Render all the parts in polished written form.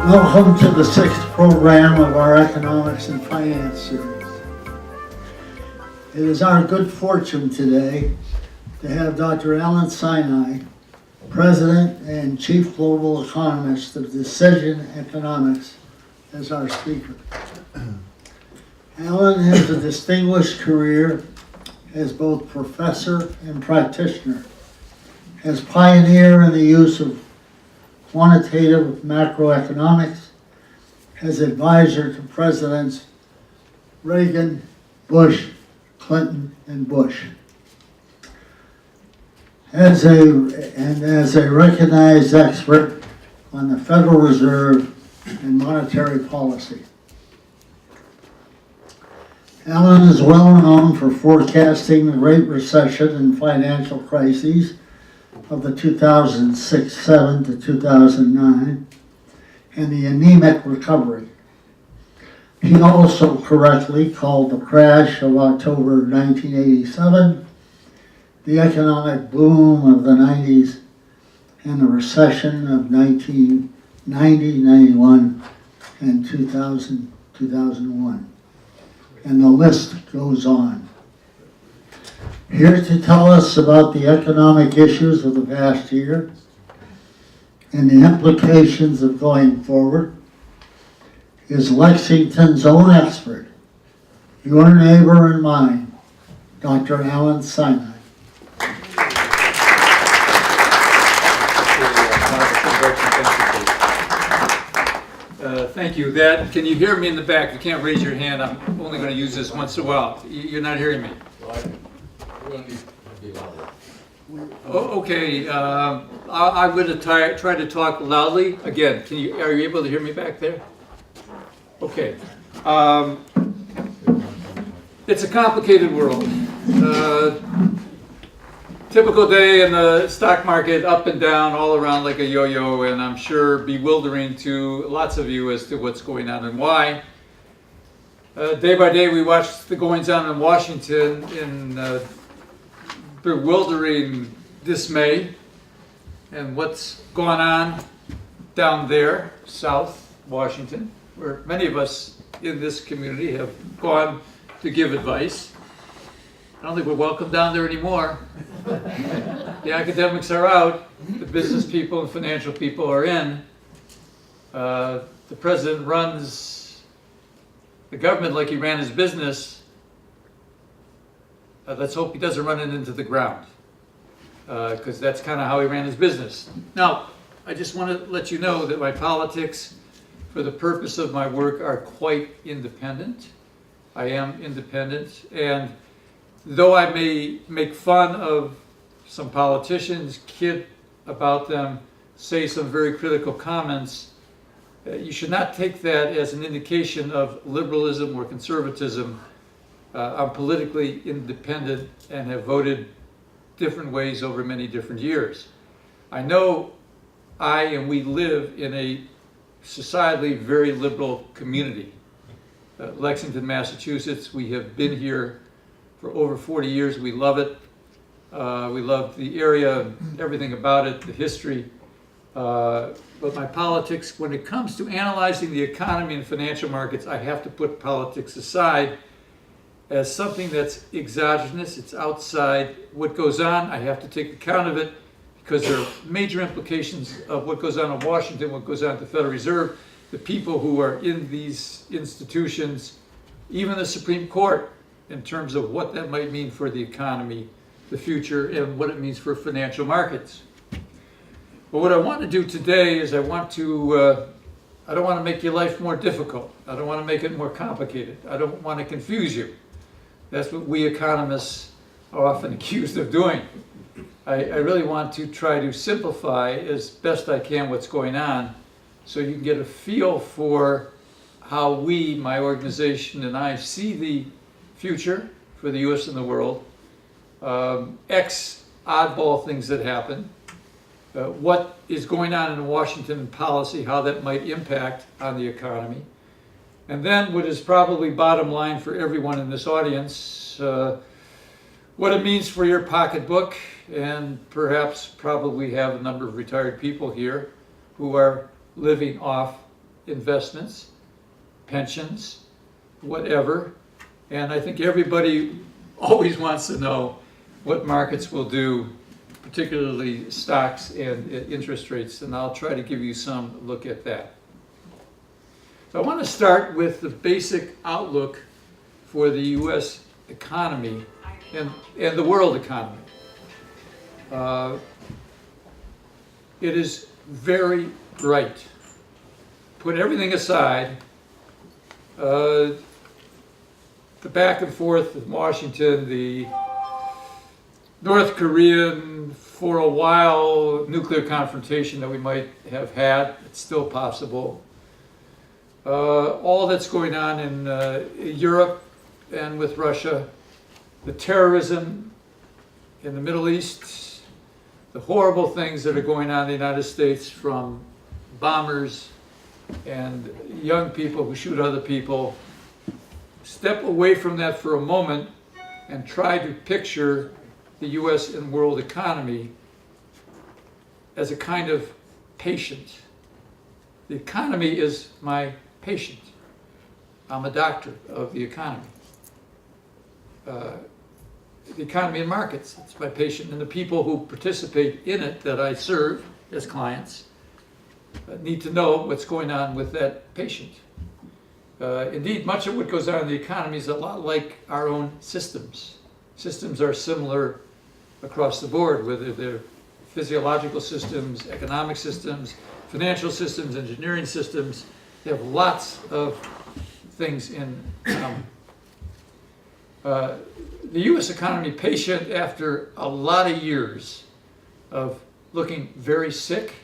Welcome to the 6th program of our Economics and Finance series. It is our good fortune today to have Dr. Alan Sinai, President and Chief Global Economist of Decision Economics, as our speaker. Alan has a distinguished career as both professor and practitioner, as pioneer in the use of quantitative macroeconomics, as advisor to Presidents Reagan, Bush, Clinton, and Bush. As a recognized expert on the Federal Reserve and monetary policy. Alan is well known for forecasting the Great Recession and financial crises of the 2006-7 to 2009 and the anemic recovery. He also correctly called the crash of October 1987, the economic boom of the 90s, and the recession of 1990, 91, and 2000, 2001. And the list goes on. Here to tell us about the economic issues of the past year and the implications of going forward is Lexington's own expert, your neighbor and mine, Dr. Alan Sinai. Thank you. Can you hear me in the back? You can't raise your hand. I'm only going to use this once in a while. You're not hearing me. Oh, okay. I'm going to try to talk loudly. Again, are you able to hear me back there? Okay. It's a complicated world. Typical day in the stock market, up and down, all around like a yo-yo, and I'm sure bewildering to lots of you as to what's going on and why. Day by day, we watch the goings on in Washington in bewildering dismay, and what's going on down there, South Washington, where many of us in this community have gone to give advice. I don't think we're welcome down there anymore. The academics are out, the business people and financial people are in. The president runs the government like he ran his business. Let's hope he doesn't run it into the ground, because that's kind of how he ran his business. Now, I just want to let you know that my politics, for the purpose of my work, are quite independent. I am independent, and though I may make fun of some politicians, kid about them, say some very critical comments, you should not take that as an indication of liberalism or conservatism. I'm politically independent and have voted different ways over many different years. I know we live in a societally very liberal community. Lexington, Massachusetts, we have been here for over 40 years. We love it. We love the area, everything about it, the history. But my politics, when it comes to analyzing the economy and financial markets, I have to put politics aside as something that's exogenous. It's outside what goes on. I have to take account of it because there are major implications of what goes on in Washington, what goes on at the Federal Reserve, the people who are in these institutions, even the Supreme Court, in terms of what that might mean for the economy, the future, and what it means for financial markets. But what I want to do today is I don't want to make your life more difficult. I don't want to make it more complicated. I don't want to confuse you. That's what we economists are often accused of doing. I really want to try to simplify as best I can what's going on so you can get a feel for how we, my organization, and I see the future for the U.S. and the world, oddball things that happen, what is going on in Washington policy, how that might impact on the economy, and then what is probably bottom line for everyone in this audience, what it means for your pocketbook, and perhaps probably have a number of retired people here who are living off investments, pensions, whatever. And I think everybody always wants to know what markets will do, particularly stocks and interest rates, and I'll try to give you some look at that. So I want to start with the basic outlook for the U.S. economy and the world economy. It is very bright. Put everything aside, the back and forth in Washington, the North Korean, for a while, nuclear confrontation that we might have had, it's still possible. All that's going on in Europe and with Russia, the terrorism in the Middle East, the horrible things that are going on in the United States from bombers and young people who shoot other people. Step away from that for a moment and try to picture the U.S. and world economy as a kind of patient. The economy is my patient. I'm a doctor of the economy. The economy and markets, it's my patient, and the people who participate in it that I serve as clients need to know what's going on with that patient. Indeed, much of what goes on in the economy is a lot like our own systems. Systems are similar across the board, whether they're physiological systems, economic systems, financial systems, engineering systems. They have lots of things in common. The U.S. economy patient, after a lot of years of looking very sick,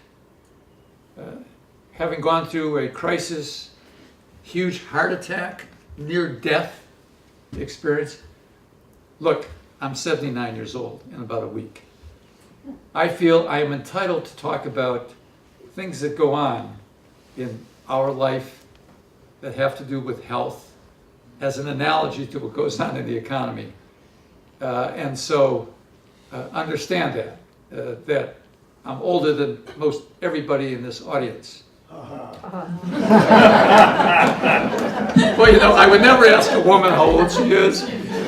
having gone through a crisis, huge heart attack, near-death experience. Look, I'm 79 years old in about a week. I feel I am entitled to talk about things that go on in our life that have to do with health as an analogy to what goes on in the economy. And so understand that I'm older than most everybody in this audience. Well, you know, I would never ask a woman how old she is.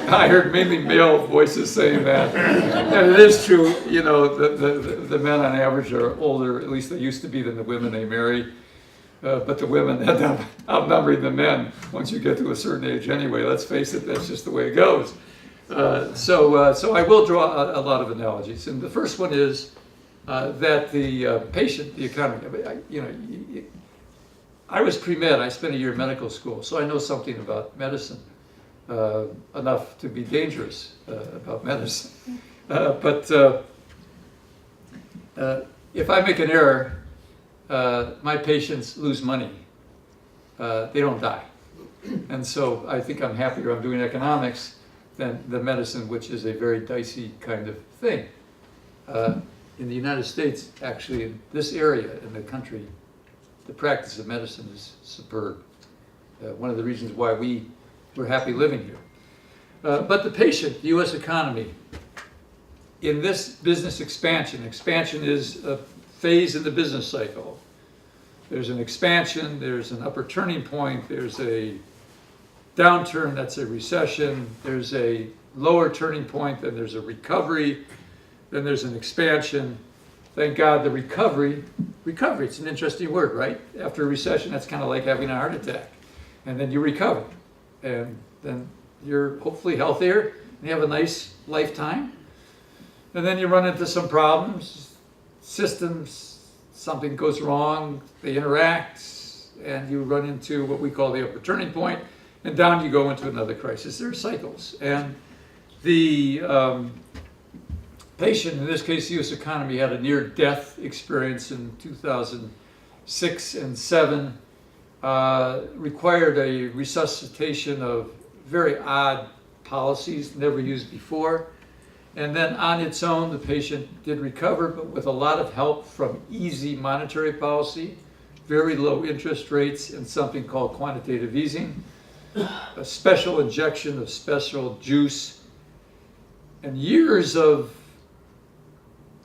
I heard mainly male voices saying that. And it is true, you know, the men on average are older, at least they used to be, than the women they marry. But the women end up outnumbering the men once you get to a certain age anyway. Let's face it, that's just the way it goes. So I will draw a lot of analogies. And the first one is that the patient, the economy, I was pre-med. I spent a year in medical school, so I know something about medicine, enough to be dangerous about medicine. But if I make an error, my patients lose money. They don't die. And so I think I'm happier I'm doing economics than the medicine, which is a very dicey kind of thing. In the United States, actually, in this area in the country, the practice of medicine is superb. One of the reasons why we're happy living here. But the patient, the U.S. economy, in this business expansion is a phase in the business cycle. There's an expansion, there's an upper turning point, there's a downturn, that's a recession, there's a lower turning point, then there's a recovery, then there's an expansion. Thank God the recovery, it's an interesting word, right? After a recession, that's kind of like having a heart attack. And then you recover. And then you're hopefully healthier, and you have a nice lifetime. And then you run into some problems, systems, something goes wrong, they interact, and you run into what we call the upper turning point, and down you go into another crisis. There are cycles. And the patient, in this case the U.S. economy, had a near-death experience in 2006 and 2007, required a resuscitation of very odd policies, never used before. And then on its own, the patient did recover, but with a lot of help from easy monetary policy, very low interest rates, and something called quantitative easing, a special injection of special juice, and years of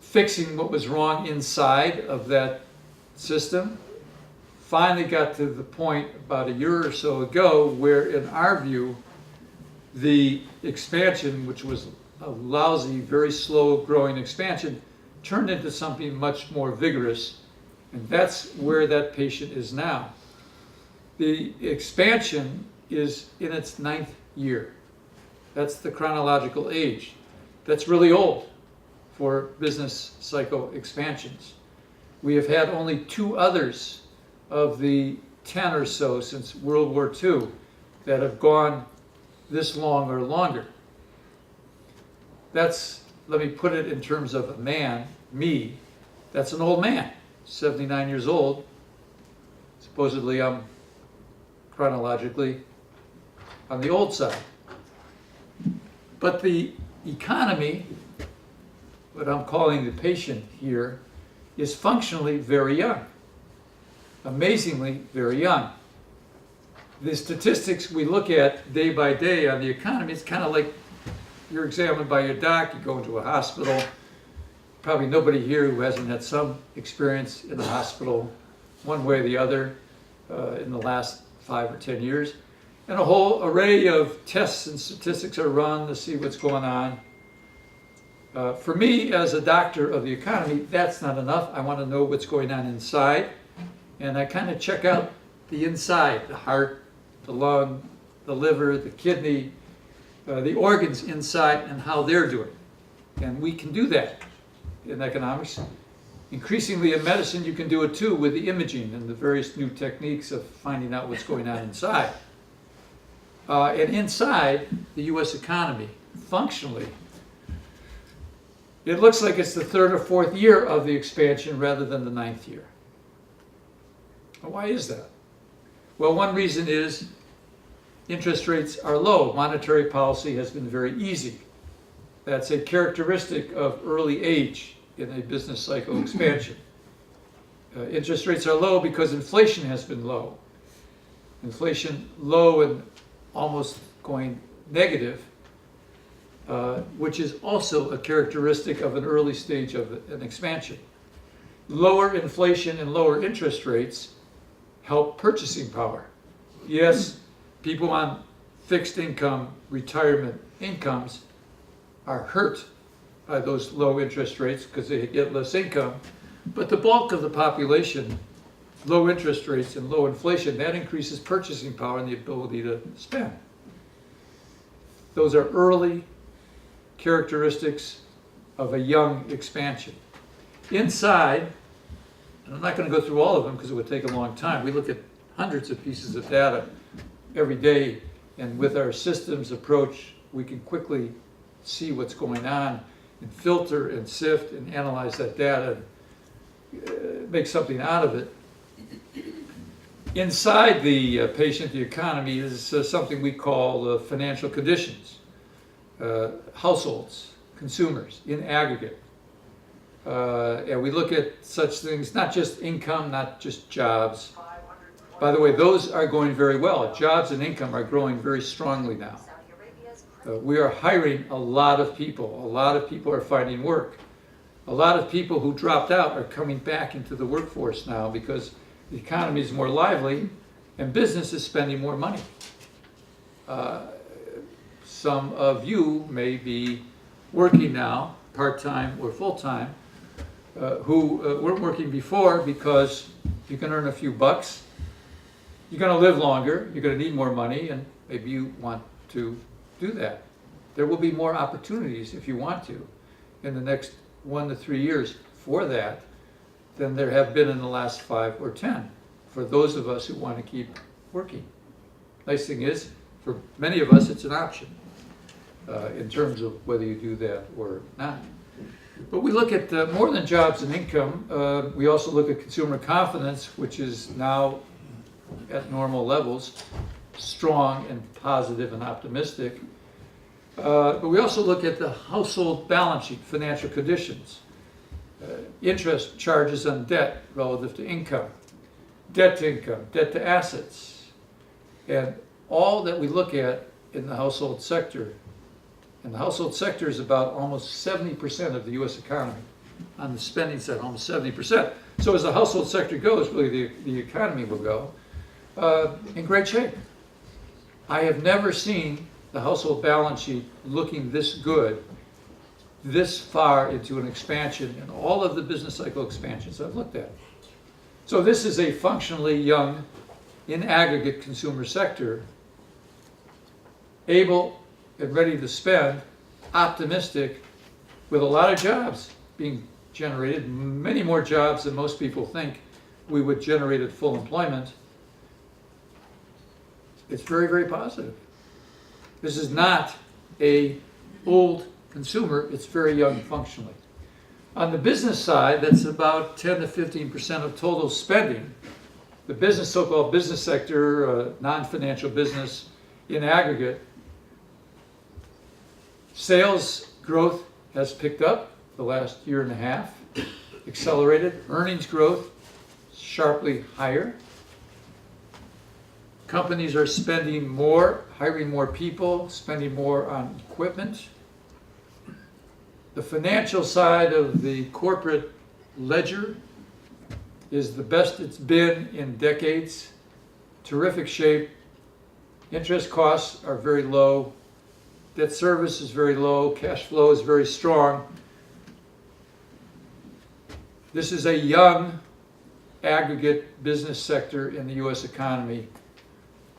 fixing what was wrong inside of that system, finally got to the point about a year or so ago where, in our view, the expansion, which was a lousy, very slow growing expansion, turned into something much more vigorous. And that's where that patient is now. The expansion is in its 9th year. That's the chronological age. That's really old for business cycle expansions. We have had only 2 others of the 10 or so since World War II that have gone this long or longer. That's, let me put it in terms of a man, me, that's an old man, 79 years old. Supposedly I'm chronologically on the old side. But the economy, what I'm calling the patient here, is functionally very young. Amazingly very young. The statistics we look at day by day on the economy, it's kind of like you're examined by your doc, you go into a hospital. Probably nobody here who hasn't had some experience in the hospital one way or the other in the last 5 or 10 years. And a whole array of tests and statistics are run to see what's going on. For me, as a doctor of the economy, that's not enough. I want to know what's going on inside. And I kind of check out the inside, the heart, the lung, the liver, the kidney, the organs inside and how they're doing. And we can do that in economics. Increasingly in medicine, you can do it too with the imaging and the various new techniques of finding out what's going on inside. And inside the U.S. economy, functionally, it looks like it's the 3rd or 4th year of the expansion rather than the 9th year. Why is that? Well, one reason is interest rates are low. Monetary policy has been very easy. That's a characteristic of early age in a business cycle expansion. Interest rates are low because inflation has been low. Inflation low and almost going negative, which is also a characteristic of an early stage of an expansion. Lower inflation and lower interest rates help purchasing power. Yes, people on fixed income, retirement incomes are hurt by those low interest rates because they get less income. But the bulk of the population, low interest rates and low inflation, that increases purchasing power and the ability to spend. Those are early characteristics of a young expansion. Inside, and I'm not going to go through all of them because it would take a long time. We look at hundreds of pieces of data every day, and with our systems approach, we can quickly see what's going on and filter and sift and analyze that data and make something out of it. Inside the patient, the economy, is something we call financial conditions, households, consumers in aggregate. And we look at such things, not just income, not just jobs. By the way, those are going very well. Jobs and income are growing very strongly now. We are hiring a lot of people. A lot of people are finding work. A lot of people who dropped out are coming back into the workforce now because the economy is more lively and business is spending more money. Some of you may be working now, part-time or full-time, who weren't working before because you can earn a few bucks. You're going to live longer, you're going to need more money, and maybe you want to do that. There will be more opportunities if you want to in the next 1 to 3 years for that than there have been in the last 5 or 10 for those of us who want to keep working. Nice thing is, for many of us, it's an option in terms of whether you do that or not. But we look at more than jobs and income. We also look at consumer confidence, which is now at normal levels, strong and positive and optimistic. But we also look at the household balance sheet, financial conditions, interest charges on debt relative to income, debt to assets, and all that we look at in the household sector. And the household sector is about almost 70% of the U.S. economy. on the spending side, almost 70%. So as the household sector goes, really the economy will go in great shape. I have never seen the household balance sheet looking this good, this far into an expansion in all of the business cycle expansions I've looked at. So this is a functionally young, in aggregate consumer sector, able and ready to spend, optimistic, with a lot of jobs being generated, many more jobs than most people think we would generate at full employment. It's very, very positive. This is not a old consumer, it's very young functionally. On the business side, that's about 10 to 15% of total spending. The business, so-called business sector, non-financial business in aggregate, sales growth has picked up the last year and a half, accelerated. Earnings growth sharply higher. Companies are spending more, hiring more people, spending more on equipment. The financial side of the corporate ledger is the best it's been in decades. Terrific shape. Interest costs are very low. Debt service is very low. Cash flow is very strong. This is a young aggregate business sector in the U.S. economy.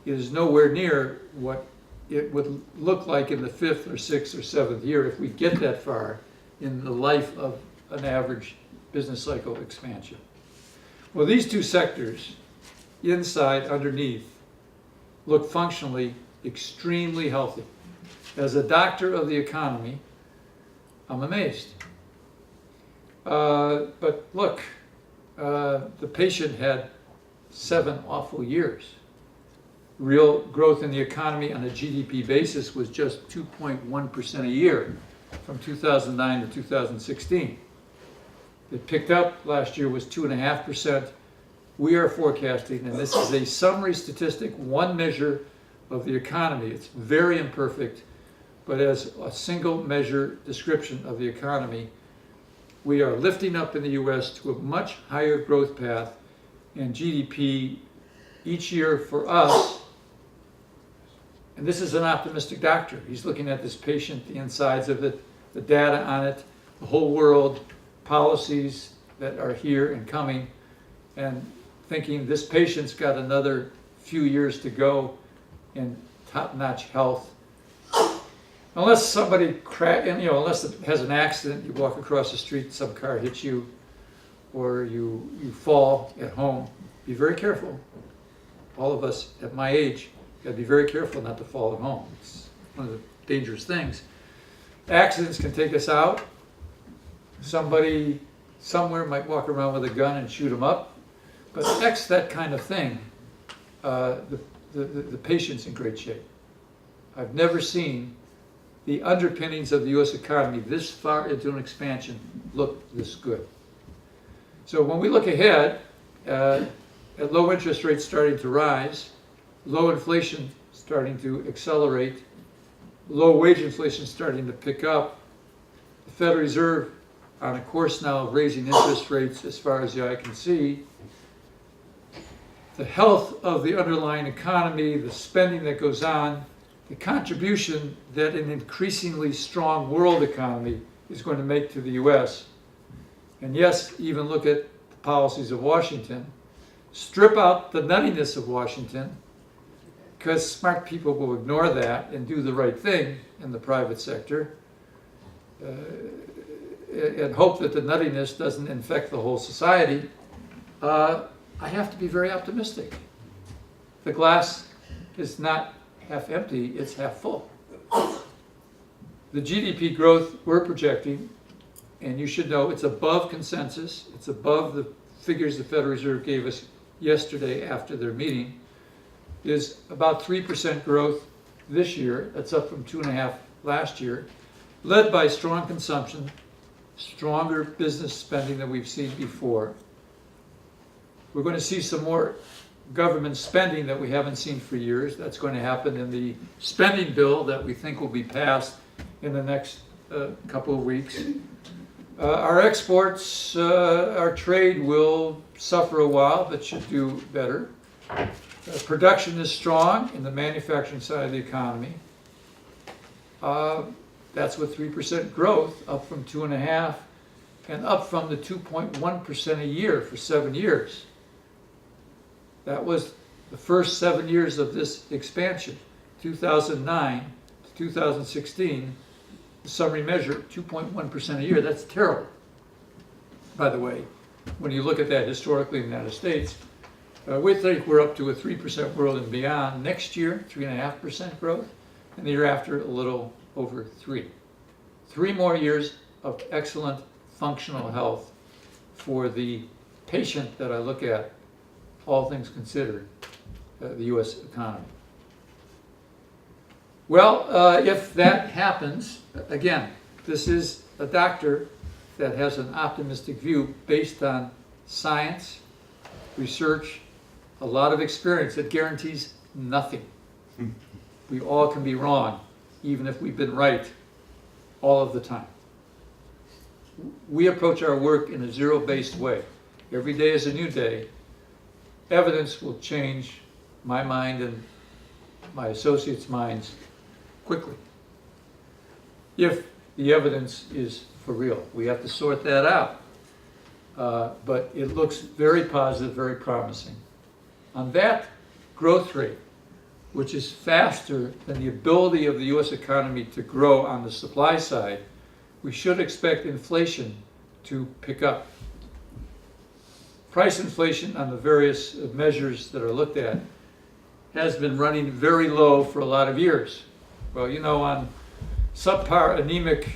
It is nowhere near what it would look like in the 5th or 6th or 7th year if we get that far in the life of an average business cycle expansion. Well, these two sectors, inside, underneath, look functionally extremely healthy. As a doctor of the economy, I'm amazed. But look, the patient had 7 awful years. Real growth in the economy on a GDP basis was just 2.1% a year from 2009 to 2016. It picked up last year, was 2.5%. We are forecasting, and this is a summary statistic, one measure of the economy. It's very imperfect, but as a single measure description of the economy, we are lifting up in the U.S. to a much higher growth path, and GDP each year for us. And this is an optimistic doctor. He's looking at this patient, the insides of it, the data on it, the whole world, policies that are here and coming, and thinking this patient's got another few years to go in top-notch health. Unless somebody unless it has an accident, you walk across the street, some car hits you, or you fall at home, be very careful. All of us at my age got to be very careful not to fall at home. It's one of the dangerous things. Accidents can take us out. Somebody somewhere might walk around with a gun and shoot them up. But X that kind of thing, the patient's in great shape. I've never seen the underpinnings of the U.S. economy this far into an expansion look this good. So when we look ahead, at low interest rates starting to rise, low inflation starting to accelerate, low wage inflation starting to pick up, the Federal Reserve on a course now of raising interest rates as far as the eye can see, the health of the underlying economy, the spending that goes on, the contribution that an increasingly strong world economy is going to make to the U.S. And yes, even look at the policies of Washington. Strip out the nuttiness of Washington, because smart people will ignore that and do the right thing in the private sector, and hope that the nuttiness doesn't infect the whole society. I have to be very optimistic. The glass is not half empty, it's half full. The GDP growth we're projecting, and you should know it's above consensus, it's above the figures the Federal Reserve gave us yesterday after their meeting, is about 3% growth this year. That's up from 2.5% last year, led by strong consumption, stronger business spending than we've seen before. We're going to see some more government spending that we haven't seen for years. That's going to happen in the spending bill that we think will be passed in the next couple of weeks. Our exports, our trade will suffer a while, but should do better. Production is strong in the manufacturing side of the economy. That's with 3% growth, up from 2.5%, and up from the 2.1% a year for 7 years. That was the first 7 years of this expansion, 2009 to 2016. The summary measure, 2.1% a year. That's terrible, by the way, when you look at that historically in the United States. We think we're up to a 3% world and beyond. Next year, 3.5% growth, and the year after, a little over 3. 3 more years of excellent functional health for the patient that I look at, all things considered, the U.S. economy. Well, if that happens, again, this is a doctor that has an optimistic view based on science, research, a lot of experience that guarantees nothing. We all can be wrong, even if we've been right all of the time. We approach our work in a zero-based way. Every day is a new day. Evidence will change my mind and my associates' minds quickly, if the evidence is for real. We have to sort that out. But it looks very positive, very promising. On that growth rate, which is faster than the ability of the U.S. economy to grow on the supply side, we should expect inflation to pick up. Price inflation on the various measures that are looked at has been running very low for a lot of years. Well, you know, on subpar anemic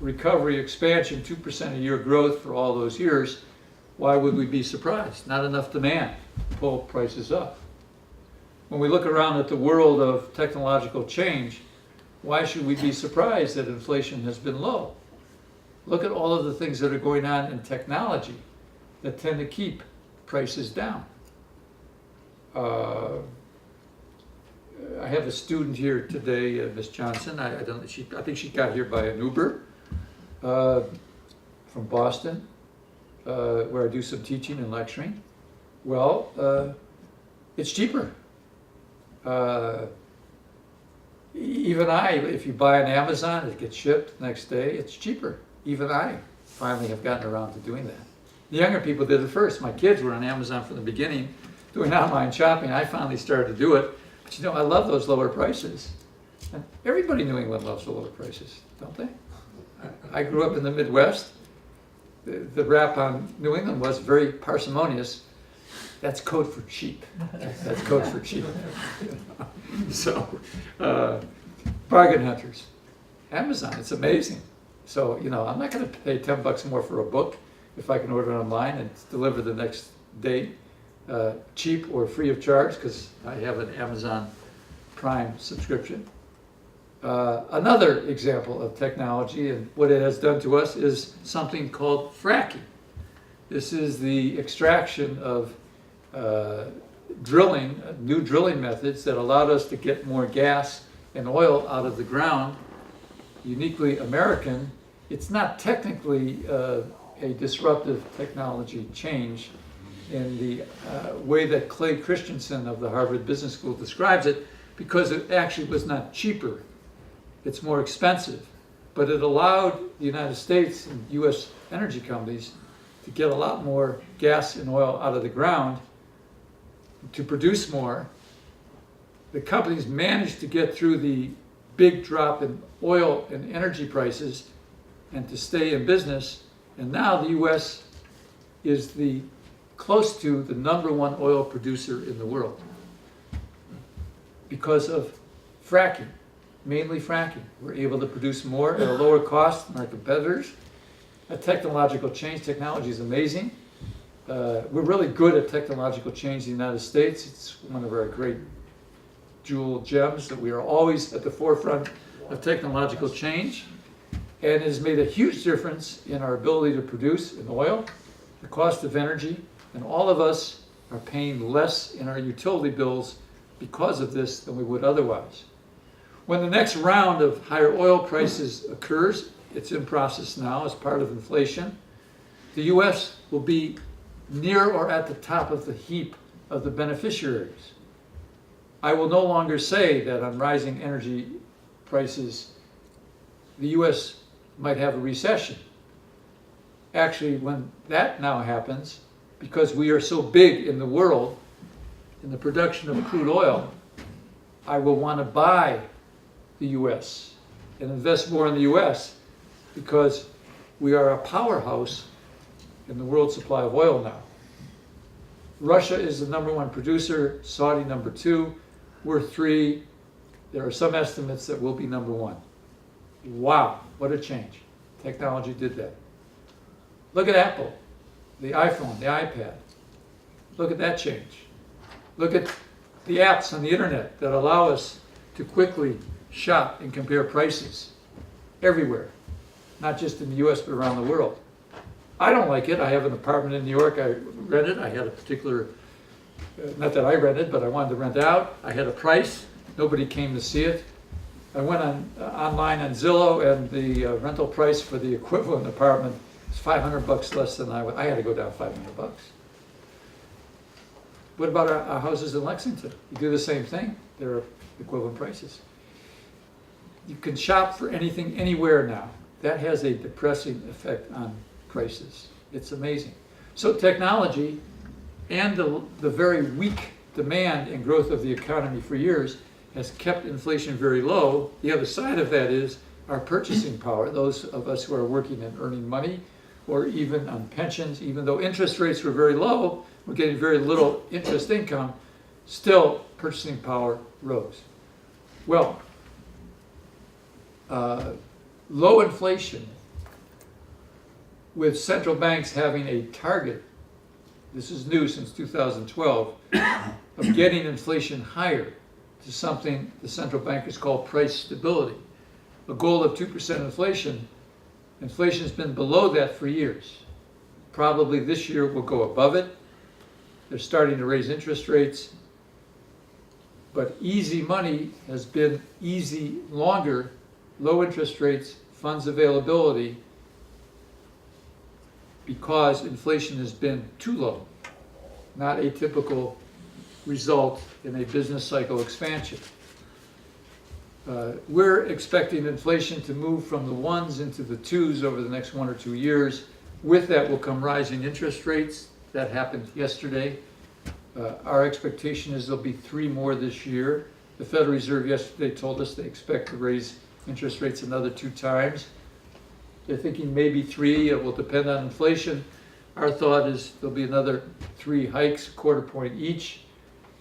recovery expansion, 2% a year growth for all those years, why would we be surprised? Not enough demand to pull prices up. When we look around at the world of technological change, why should we be surprised that inflation has been low? Look at all of the things that are going on in technology that tend to keep prices down. I have a student here today, Miss Johnson. I think she got here by an Uber from Boston, where I do some teaching and lecturing. Well, it's cheaper. Even if you buy on Amazon, it gets shipped next day, it's cheaper. Even I finally have gotten around to doing that. The younger people did it first. My kids were on Amazon from the beginning, doing online shopping. I finally started to do it. But you know, I love those lower prices. And everybody in New England loves the lower prices, don't they? I grew up in the Midwest. The rap on New England was very parsimonious. That's code for cheap. That's code for cheap. So, bargain hunters. Amazon, it's amazing. So, you know, I'm not going to pay $10 more for a book if I can order it online and it's delivered the next day, cheap or free of charge, because I have an Amazon Prime subscription. Another example of technology and what it has done to us is something called fracking. This is the extraction of drilling, new drilling methods that allowed us to get more gas and oil out of the ground. Uniquely American. It's not technically a disruptive technology change in the way that Clay Christensen of the Harvard Business School describes it, because it actually was not cheaper. It's more expensive. But it allowed the United States and U.S. energy companies to get a lot more gas and oil out of the ground to produce more. The companies managed to get through the big drop in oil and energy prices and to stay in business. And now the U.S. is close to the #1 oil producer in the world because of fracking, mainly fracking. We're able to produce more at a lower cost than our competitors. A technological change. Technology is amazing. We're really good at technological change in the United States. It's one of our great jewel gems that we are always at the forefront of technological change. And it has made a huge difference in our ability to produce in oil, the cost of energy, and all of us are paying less in our utility bills because of this than we would otherwise. When the next round of higher oil prices occurs, it's in process now as part of inflation. The U.S. will be near or at the top of the heap of the beneficiaries. I will no longer say that on rising energy prices, the U.S. might have a recession. Actually, when that now happens, because we are so big in the world, in the production of crude oil, I will want to buy the U.S. and invest more in the U.S. because we are a powerhouse in the world supply of oil now. Russia is the #1 producer, Saudi #2, we're 3. There are some estimates that we'll be #1. Wow, what a change. Technology did that. Look at Apple, the iPhone, the iPad. Look at that change. Look at the apps on the internet that allow us to quickly shop and compare prices everywhere, not just in the US, but around the world. I don't like it. I have an apartment in New York. I rented. I had a particular, not that I rented, but I wanted to rent out. I had a price. Nobody came to see it. I went online on Zillow, and the rental price for the equivalent apartment was $500 less than I had to go down $500. What about our houses in Lexington? You do the same thing. They're equivalent prices. You can shop for anything anywhere now. That has a depressing effect on prices. It's amazing. So technology and the very weak demand and growth of the economy for years has kept inflation very low. The other side of that is our purchasing power. Those of us who are working and earning money, or even on pensions, even though interest rates were very low, we're getting very little interest income, still purchasing power rose. Well, low inflation with central banks having a target, this is new since 2012, of getting inflation higher to something the central bankers call price stability. A goal of 2% inflation. Inflation has been below that for years. Probably this year will go above it. They're starting to raise interest rates. But easy money has been easy longer. Low interest rates, funds availability, because inflation has been too low, not a typical result in a business cycle expansion. We're expecting inflation to move from the 1s into the 2s over the next 1 or 2 years. With that will come rising interest rates. That happened yesterday. Our expectation is there'll be 3 more this year. The Federal Reserve yesterday told us they expect to raise interest rates another 2 times. They're thinking maybe 3. It will depend on inflation. Our thought is there'll be another 3 hikes, 1/4 point each,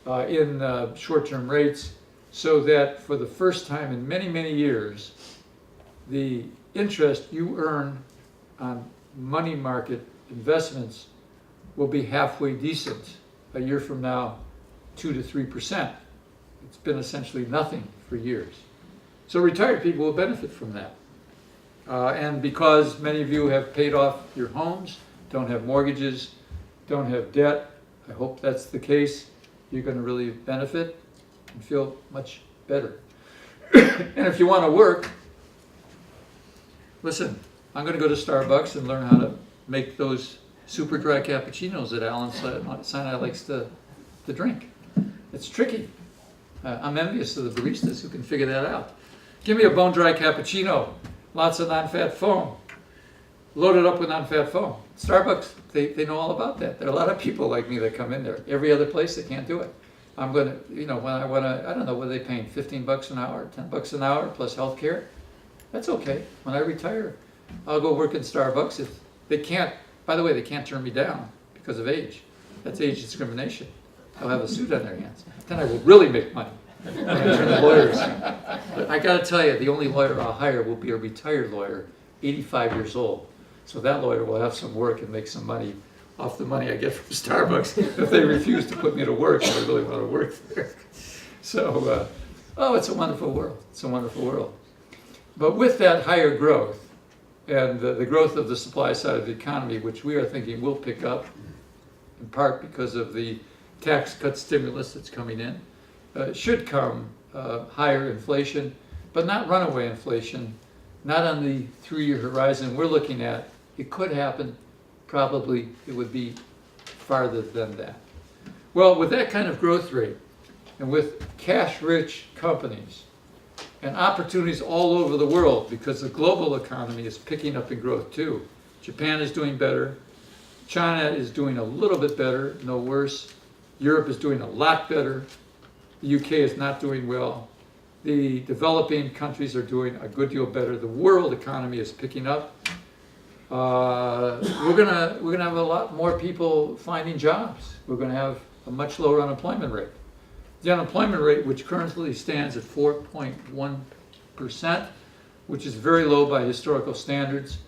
in short-term rates, so that for the first time in many, many years, the interest you earn on money market investments will be halfway decent. A year from now, 2 to 3%. It's been essentially nothing for years. So retired people will benefit from that. And because many of you have paid off your homes, don't have mortgages, don't have debt, I hope that's the case, you're going to really benefit and feel much better. And if you want to work, listen, I'm going to go to Starbucks and learn how to make those super dry cappuccinos that Alan Sinai likes to drink. It's tricky. I'm envious of the baristas who can figure that out. Give me a bone dry cappuccino, lots of non-fat foam, loaded up with non-fat foam. Starbucks, they know all about that. There are a lot of people like me that come in there. Every other place, they can't do it. I'm going to, when I want to, I don't know, what are they paying, $15 an hour, $10 an hour plus health care? That's okay. When I retire, I'll go work in Starbucks. If they can't, by the way, they can't turn me down because of age. That's age discrimination. They'll have a suit on their hands. Then I will really make money. I'm going to turn the lawyers. But I got to tell you, the only lawyer I'll hire will be a retired lawyer, 85 years old. So that lawyer will have some work and make some money off the money I get from Starbucks if they refuse to put me to work and I really want to work there. So, it's a wonderful world. It's a wonderful world. But with that higher growth and the growth of the supply side of the economy, which we are thinking will pick up, in part because of the tax cut stimulus that's coming in, should come higher inflation, but not runaway inflation, not on the 3-year horizon we're looking at. It could happen, probably it would be farther than that. Well, with that kind of growth rate, and with cash-rich companies, and opportunities all over the world, because the global economy is picking up in growth too. Japan is doing better. China is doing a little bit better, no worse. Europe is doing a lot better. The UK is not doing well. The developing countries are doing a good deal better. The world economy is picking up. We're gonna have a lot more people finding jobs. We're gonna have a much lower unemployment rate. The unemployment rate, which currently stands at 4.1%, which is very low by historical standards,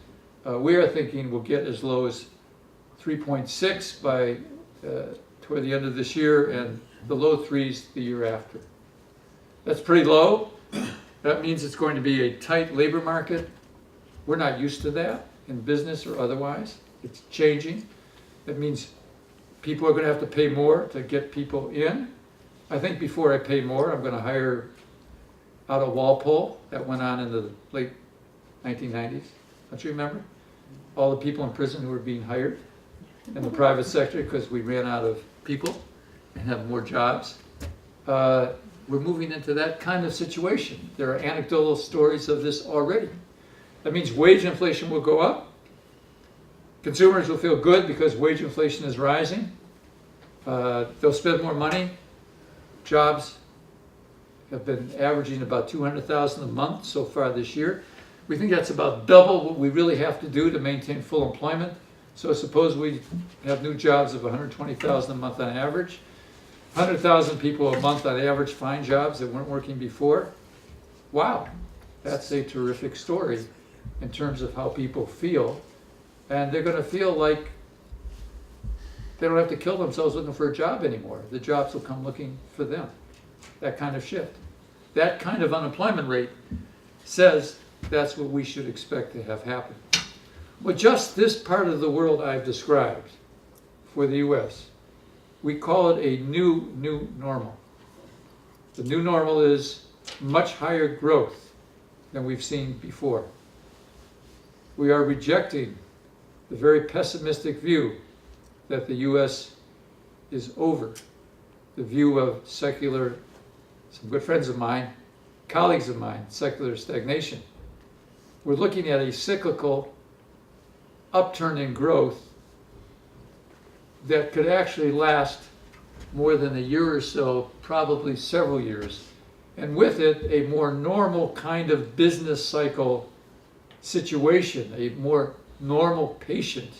we are thinking we'll get as low as 3.6 by toward the end of this year, and the low threes the year after. That's pretty low. That means it's going to be a tight labor market. We're not used to that in business or otherwise. It's changing. That means people are going to have to pay more to get people in. I think before I pay more, I'm going to hire out of Walpole. That went on in the late 1990s. Don't you remember? All the people in prison who were being hired in the private sector because we ran out of people and have more jobs. We're moving into that kind of situation. There are anecdotal stories of this already. That means wage inflation will go up. Consumers will feel good because wage inflation is rising. They'll spend more money. Jobs have been averaging about 200,000 a month so far this year. We think that's about double what we really have to do to maintain full employment. So suppose we have new jobs of 120,000 a month on average. 100,000 people a month on average find jobs that weren't working before. Wow, that's a terrific story in terms of how people feel. And they're going to feel like they don't have to kill themselves looking for a job anymore. The jobs will come looking for them. That kind of shift. That kind of unemployment rate says that's what we should expect to have happen. Well, just this part of the world I've described for the U.S., we call it a new normal. The new normal is much higher growth than we've seen before. We are rejecting the very pessimistic view that the U.S. is over, the view of secular, some good friends of mine, colleagues of mine, secular stagnation. We're looking at a cyclical upturn in growth that could actually last more than a year or so, probably several years. And with it, a more normal kind of business cycle situation, a more normal patient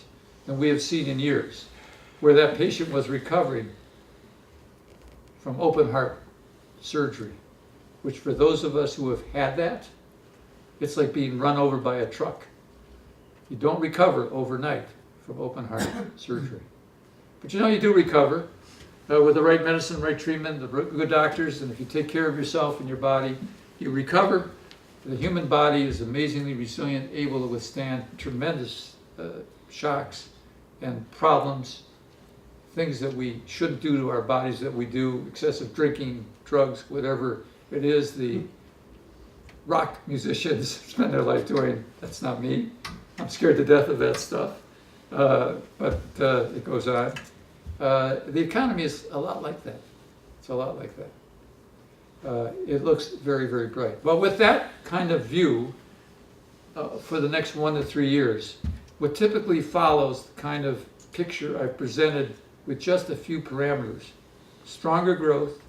than we have seen in years, where that patient was recovering from open heart surgery, which for those of us who have had that, it's like being run over by a truck. You don't recover overnight from open heart surgery. But you know you do recover with the right medicine, right treatment, the good doctors, and if you take care of yourself and your body, you recover. The human body is amazingly resilient, able to withstand tremendous shocks and problems, things that we shouldn't do to our bodies that we do, excessive drinking, drugs, whatever it is. The rock musicians spend their life doing. That's not me. I'm scared to death of that stuff, but it goes on. The economy is a lot like that. It's a lot like that. It looks very, very bright. But with that kind of view for the next 1 to 3 years, what typically follows the kind of picture I've presented with just a few parameters: stronger growth,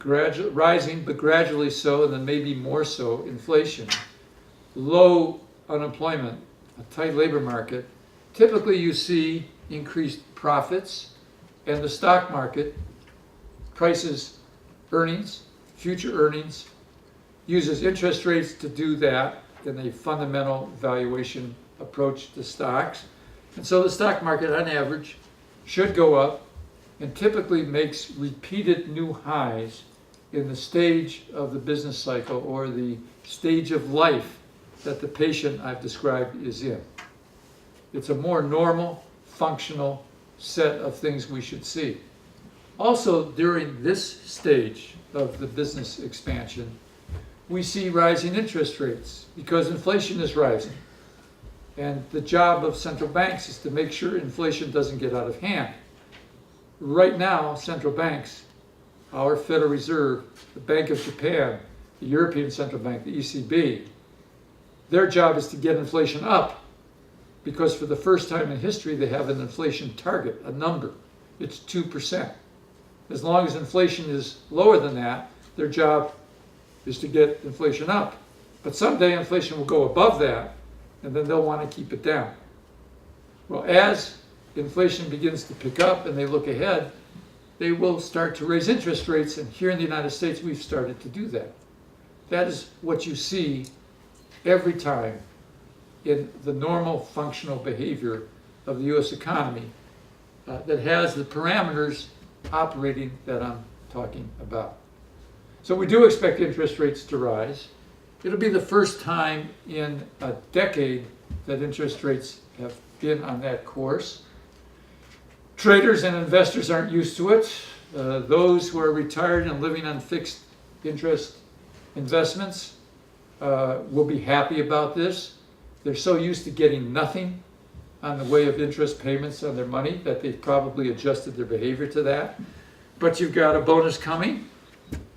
rising but gradually so, and then maybe more so, inflation, low unemployment, a tight labor market. Typically you see increased profits, and the stock market prices earnings, future earnings, uses interest rates to do that in a fundamental valuation approach to stocks. And so the stock market on average should go up and typically makes repeated new highs in the stage of the business cycle or the stage of life that the patient I've described is in. It's a more normal, functional set of things we should see. Also, during this stage of the business expansion, we see rising interest rates because inflation is rising. And the job of central banks is to make sure inflation doesn't get out of hand. Right now, central banks, our Federal Reserve, the Bank of Japan, the European Central Bank, the ECB, their job is to get inflation up because for the first time in history, they have an inflation target, a number. It's 2%. As long as inflation is lower than that, their job is to get inflation up. But someday inflation will go above that, and then they'll want to keep it down. Well, as inflation begins to pick up and they look ahead, they will start to raise interest rates, and here in the United States, we've started to do that. That is what you see every time in the normal functional behavior of the U.S. economy that has the parameters operating that I'm talking about. So we do expect interest rates to rise. It'll be the first time in a decade that interest rates have been on that course. Traders and investors aren't used to it. Those who are retired and living on fixed interest investments will be happy about this. They're so used to getting nothing on the way of interest payments on their money that they've probably adjusted their behavior to that. But you've got a bonus coming.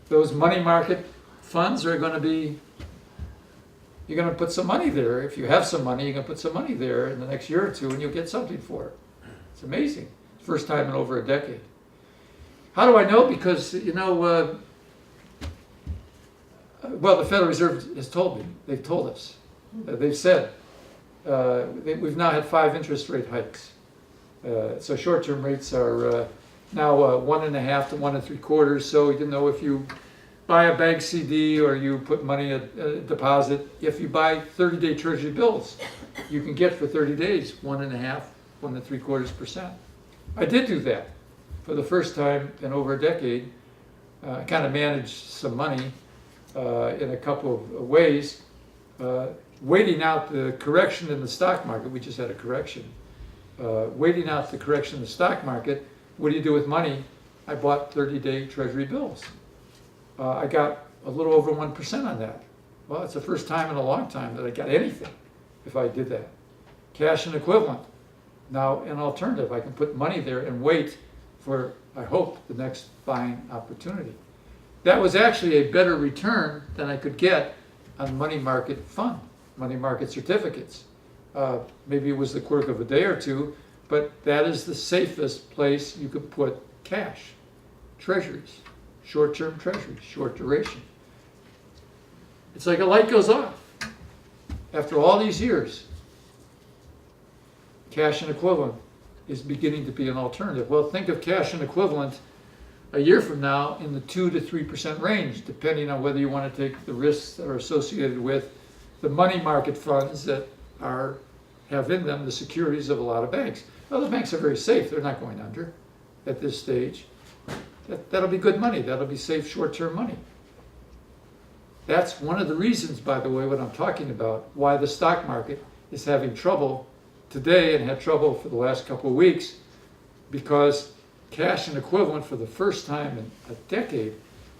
Those money market funds are going to be, you're going to put some money there. If you have some money, you're going to put some money there in the next year or two and you'll get something for it. It's amazing. First time in over a decade. How do I know? Because, well, the Federal Reserve has told me. They've told us. They've said we've now had 5 interest rate hikes. So short-term rates are now 1.5 to 1 3/4. So if you buy a bank CD or you put money at deposit, if you buy 30-day Treasury bills, you can get for 30 days 1.5, 1 3/4%. I did do that for the first time in over a decade. I kind of managed some money in a couple of ways. Waiting out the correction in the stock market, we just had a correction. Waiting out the correction in the stock market, what do you do with money? I bought 30-day Treasury bills. I got a little over 1% on that. Well, it's the first time in a long time that I got anything if I did that. Cash and equivalent. Now, an alternative. I can put money there and wait for, I hope, the next buying opportunity. That was actually a better return than I could get on money market fund, money market certificates. Maybe it was the quirk of a day or two, but that is the safest place you could put cash. Treasuries, short-term treasuries, short duration. It's like a light goes off. After all these years, cash and equivalent is beginning to be an alternative. Well, think of cash and equivalent a year from now in the 2 to 3% range, depending on whether you want to take the risks that are associated with the money market funds that have in them the securities of a lot of banks. Well, the banks are very safe. They're not going under at this stage. That'll be good money. That'll be safe short-term money. That's one of the reasons, by the way, what I'm talking about, why the stock market is having trouble today and had trouble for the last couple of weeks, because cash and equivalent for the first time in a decade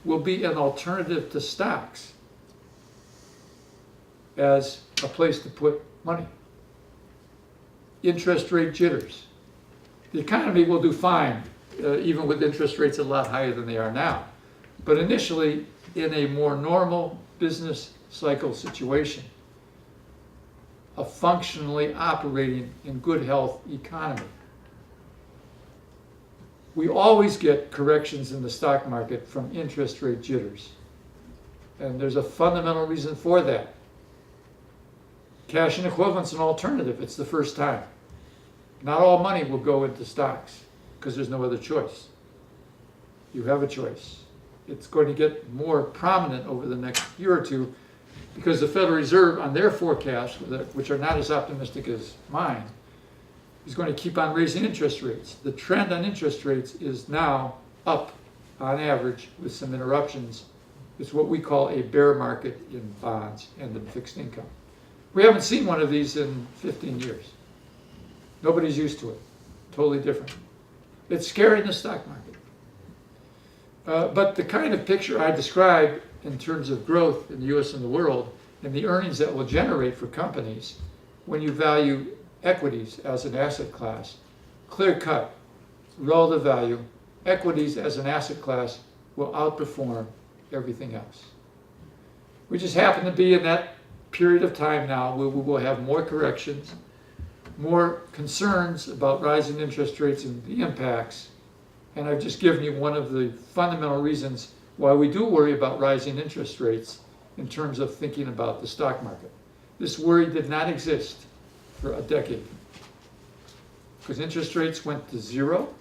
will be an alternative to stocks as a place to put money. Interest rate jitters. The economy will do fine, even with interest rates a lot higher than they are now. But initially, in a more normal business cycle situation, a functionally operating in good health economy, we always get corrections in the stock market from interest rate jitters. And there's a fundamental reason for that. Cash and equivalent's an alternative. It's the first time. Not all money will go into stocks because there's no other choice. You have a choice. It's going to get more prominent over the next year or two because the Federal Reserve, on their forecasts, which are not as optimistic as mine, is going to keep on raising interest rates. The trend on interest rates is now up on average with some interruptions. It's what we call a bear market in bonds and in fixed income. We haven't seen one of these in 15 years. Nobody's used to it. Totally different. It's scary in the stock market. But the kind of picture I described in terms of growth in the US and the world, and the earnings that will generate for companies when you value equities as an asset class. Clear cut, relative value, equities as an asset class will outperform everything else. We just happen to be in that period of time now where we will have more corrections, more concerns about rising interest rates and the impacts. And I've just given you one of the fundamental reasons why we do worry about rising interest rates in terms of thinking about the stock market. This worry did not exist for a decade because interest rates went to zero.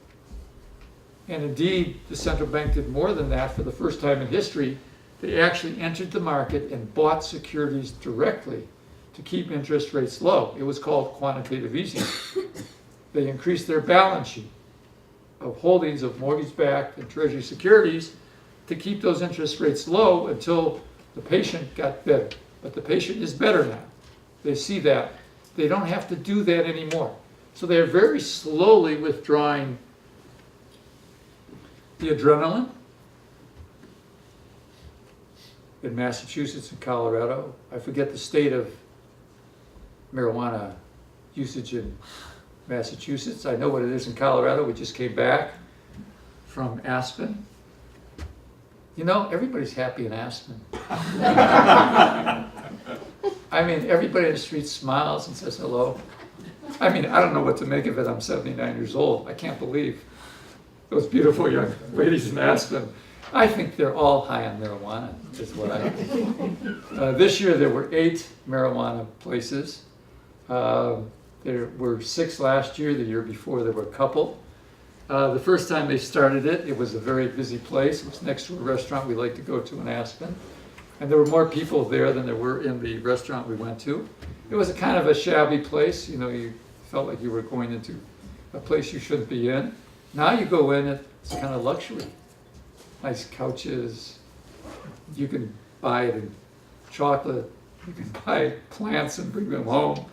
And indeed, the central bank did more than that. For the first time in history, they actually entered the market and bought securities directly to keep interest rates low. It was called quantitative easing. They increased their balance sheet of holdings of mortgage-backed and treasury securities to keep those interest rates low until the patient got better. But the patient is better now. They see that. They don't have to do that anymore. So they're very slowly withdrawing the adrenaline. In Massachusetts and Colorado, I forget the state of marijuana usage in Massachusetts. I know what it is in Colorado. We just came back from Aspen. You know, everybody's happy in Aspen. I mean, everybody in the street smiles and says hello. I mean, I don't know what to make of it. I'm 79 years old. I can't believe those beautiful young ladies in Aspen. I think they're all high on marijuana, is what I think. This year there were 8 marijuana places. There were 6 last year. The year before there were a couple. The first time they started it, it was a very busy place. It was next to a restaurant we like to go to in Aspen. And there were more people there than there were in the restaurant we went to. It was a kind of a shabby place. You know, you felt like you were going into a place you shouldn't be in. Now you go in, it's kind of luxury. Nice couches. You can buy it in chocolate. You can buy plants and bring them home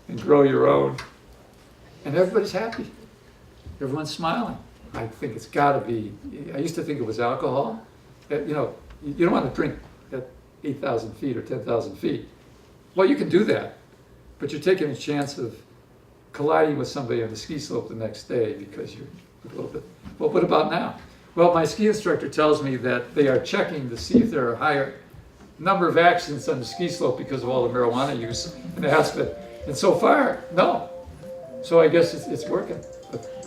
and grow your own. And everybody's happy. Everyone's smiling. I think it's got to be. I used to think it was alcohol. You know, you don't want to drink at 8,000 feet or 10,000 feet. Well, you can do that, but you're taking a chance of colliding with somebody on the ski slope the next day because you're a little bit. Well, what about now? Well, my ski instructor tells me that they are checking to see if there are a higher number of accidents on the ski slope because of all the marijuana use in Aspen. And so far, no. So I guess it's working.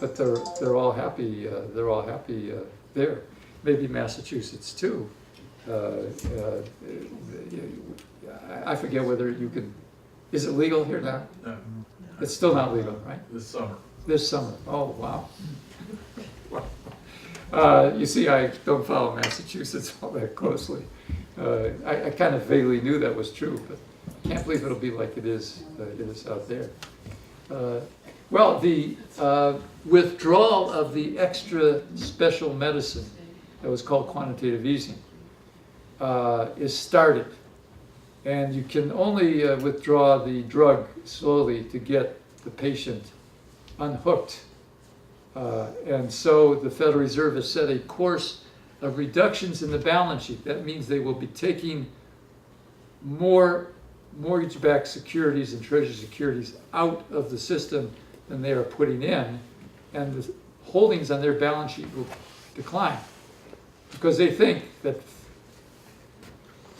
But they're all happy. They're all happy there. Maybe Massachusetts too. I forget whether you can. Is it legal here now? No. It's still not legal, right? This summer. This summer. Oh wow. Wow. You see, I don't follow Massachusetts all that closely. I kind of vaguely knew that was true, but I can't believe it'll be like it is out there. Well, the withdrawal of the extra special medicine that was called quantitative easing is started. And you can only withdraw the drug slowly to get the patient unhooked. And so the Federal Reserve has set a course of reductions in the balance sheet. That means they will be taking more mortgage-backed securities and treasury securities out of the system than they are putting in, and the holdings on their balance sheet will decline because they think that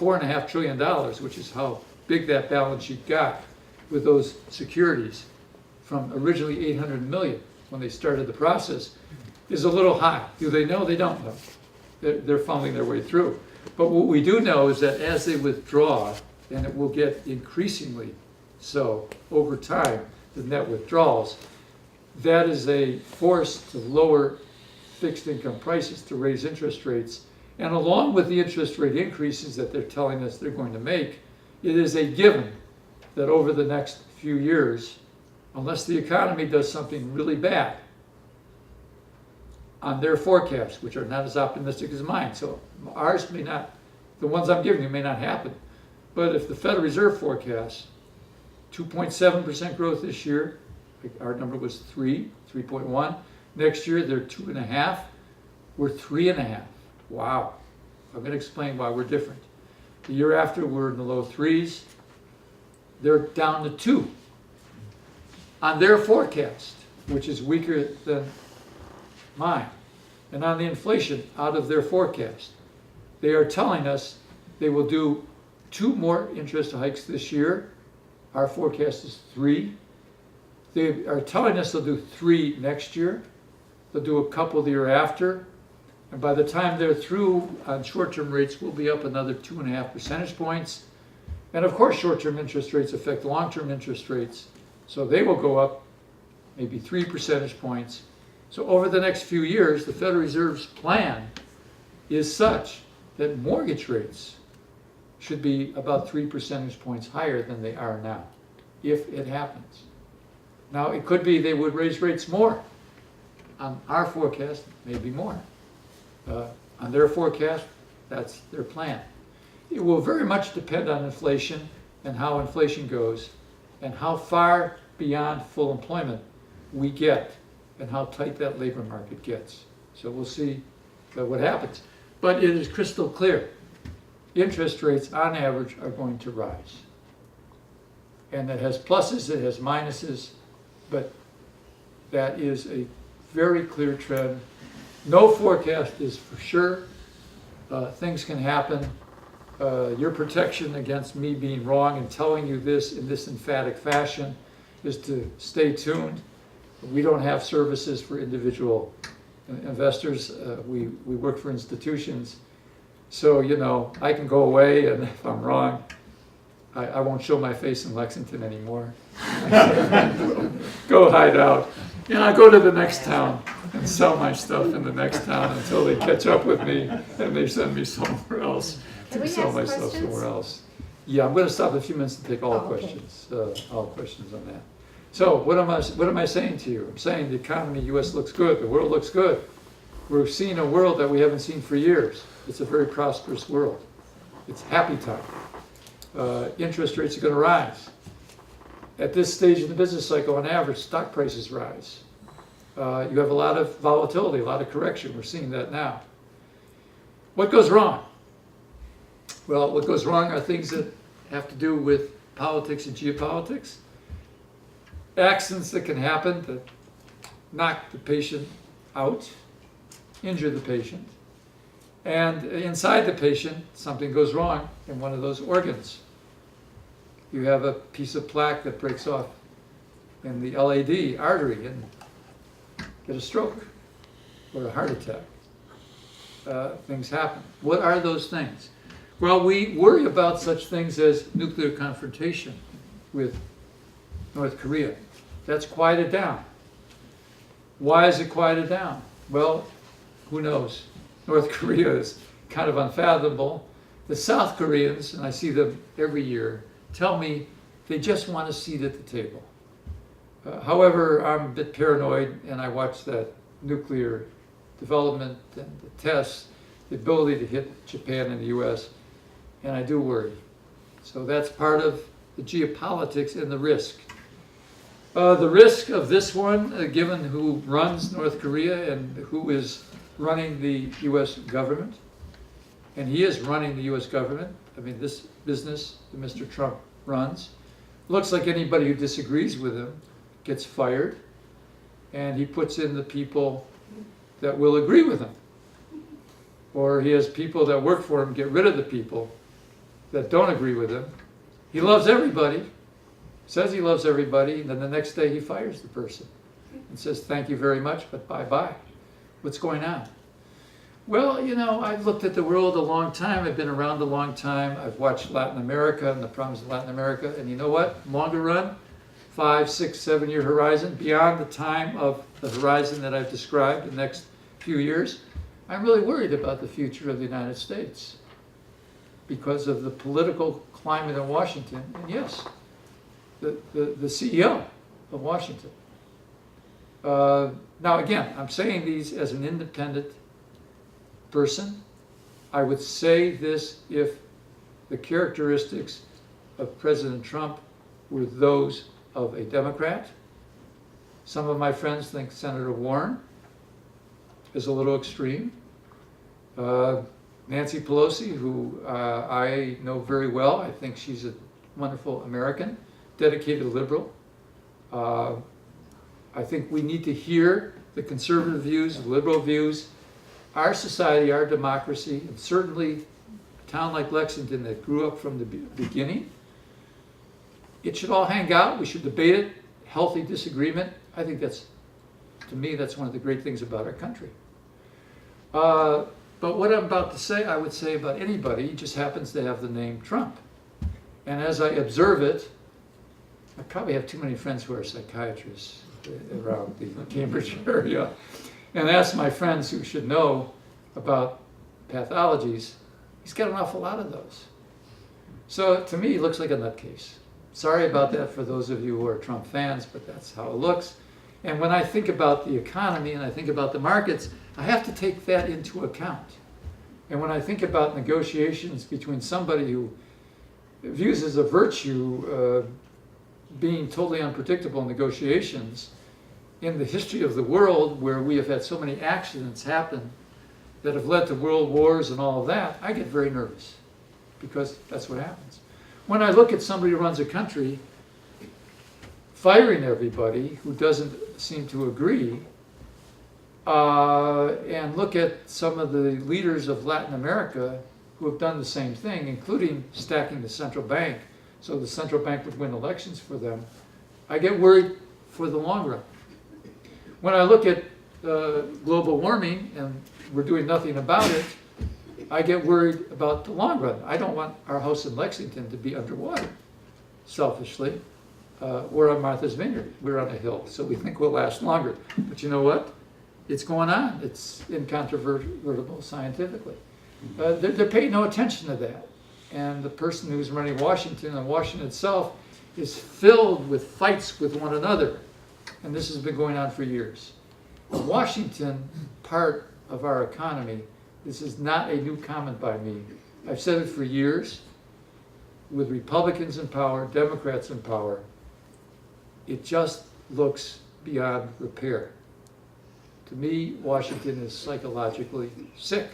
$4.5 trillion, which is how big that balance sheet got with those securities from originally 800 million when they started the process, is a little high. Do they know? They don't know. They're fumbling their way through. But what we do know is that as they withdraw, and it will get increasingly so over time, the net withdrawals, that is a force to lower fixed income prices, to raise interest rates. And along with the interest rate increases that they're telling us they're going to make, it is a given that over the next few years, unless the economy does something really bad on their forecasts, which are not as optimistic as mine, so ours may not, the ones I'm giving you may not happen. But if the Federal Reserve forecasts 2.7% growth this year, our number was 3.1. Next year they're 2.5. We're 3.5. Wow. I'm going to explain why we're different. The year after, we're in the low 3s. They're down to 2 on their forecast, which is weaker than mine. And on the inflation out of their forecast, they are telling us they will do 2 more interest hikes this year. Our forecast is 3. They are telling us they'll do 3 next year. They'll do a couple the year after. And by the time they're through on short-term rates, we'll be up another 2.5 percentage points. And of course, short-term interest rates affect long-term interest rates. So they will go up maybe 3 percentage points. So over the next few years, the Federal Reserve's plan is such that mortgage rates should be about 3 percentage points higher than they are now, if it happens. Now, it could be they would raise rates more. On our forecast, maybe more. On their forecast, that's their plan. It will very much depend on inflation and how inflation goes and how far beyond full employment we get and how tight that labor market gets. So we'll see what happens. But it is crystal clear. Interest rates on average are going to rise. And it has pluses, it has minuses, but that is a very clear trend. No forecast is for sure. Things can happen. Your protection against me being wrong and telling you this in this emphatic fashion is to stay tuned. We don't have services for individual investors. We work for institutions. So, you know, I can go away, and if I'm wrong, I won't show my face in Lexington anymore. Go hide out. And I go to the next town and sell my stuff in the next town until they catch up with me and they send me somewhere else to sell my stuff somewhere else. Yeah, I'm going to stop in a few minutes to take all questions on that. So what am I saying to you? I'm saying the economy in the U.S. looks good. The world looks good. We're seeing a world that we haven't seen for years. It's a very prosperous world. It's happy time. Interest rates are going to rise. At this stage of the business cycle, on average, stock prices rise. You have a lot of volatility, a lot of correction. We're seeing that now. What goes wrong? Well, what goes wrong are things that have to do with politics and geopolitics. Accidents that can happen that knock the patient out, injure the patient. And inside the patient, something goes wrong in one of those organs. You have a piece of plaque that breaks off in the LAD artery and get a stroke or a heart attack. Things happen. What are those things? Well, we worry about such things as nuclear confrontation with North Korea. That's quieted down. Why is it quieted down? Well, who knows? North Korea is kind of unfathomable. The South Koreans, and I see them every year, tell me they just want a seat at the table. However, I'm a bit paranoid, and I watch that nuclear development and the tests, the ability to hit Japan and the US, and I do worry. So that's part of the geopolitics and the risk. The risk of this one, given who runs North Korea and who is running the US government, and he is running the US government. I mean, this business that Mr. Trump runs, looks like anybody who disagrees with him gets fired, and he puts in the people that will agree with him. Or he has people that work for him get rid of the people that don't agree with him. He loves everybody, says he loves everybody, and then the next day he fires the person and says, thank you very much, but bye-bye. What's going on? Well, you know, I've looked at the world a long time. I've been around a long time. I've watched Latin America and the problems in Latin America. And you know what? Longer run, 5, 6, 7 year horizon, beyond the time of the horizon that I've described, the next few years, I'm really worried about the future of the United States because of the political climate in Washington. And yes, the CEO of Washington. Now again, I'm saying these as an independent person. I would say this if the characteristics of President Trump were those of a Democrat. Some of my friends think Senator Warren is a little extreme. Nancy Pelosi, who I know very well. I think she's a wonderful American, dedicated liberal. I think we need to hear the conservative views, the liberal views. Our society, our democracy, and certainly a town like Lexington that grew up from the beginning, it should all hang out. We should debate it, healthy disagreement. I think that's, to me, that's one of the great things about our country. But what I'm about to say, I would say about anybody, just happens to have the name Trump. And as I observe it, I probably have too many friends who are psychiatrists around the Cambridge area, and ask my friends who should know about pathologies. He's got an awful lot of those. So to me, he looks like a nutcase. Sorry about that for those of you who are Trump fans, but that's how it looks. And when I think about the economy and I think about the markets, I have to take that into account. And when I think about negotiations between somebody who views as a virtue being totally unpredictable negotiations in the history of the world, where we have had so many accidents happen that have led to world wars and all of that, I get very nervous, because that's what happens. When I look at somebody who runs a country firing everybody who doesn't seem to agree, and look at some of the leaders of Latin America who have done the same thing, including stacking the central bank so the central bank would win elections for them, I get worried for the long run. When I look at global warming and we're doing nothing about it, I get worried about the long run. I don't want our house in Lexington to be underwater, selfishly. We're on Martha's Vineyard. We're on a hill, so we think we'll last longer. But you know what? It's going on. It's incontrovertible scientifically. They're paying no attention to that. And the person who's running Washington, and Washington itself, is filled with fights with one another. And this has been going on for years. The Washington part of our economy, this is not a new comment by me. I've said it for years. With Republicans in power, Democrats in power, it just looks beyond repair. To me, Washington is psychologically sick.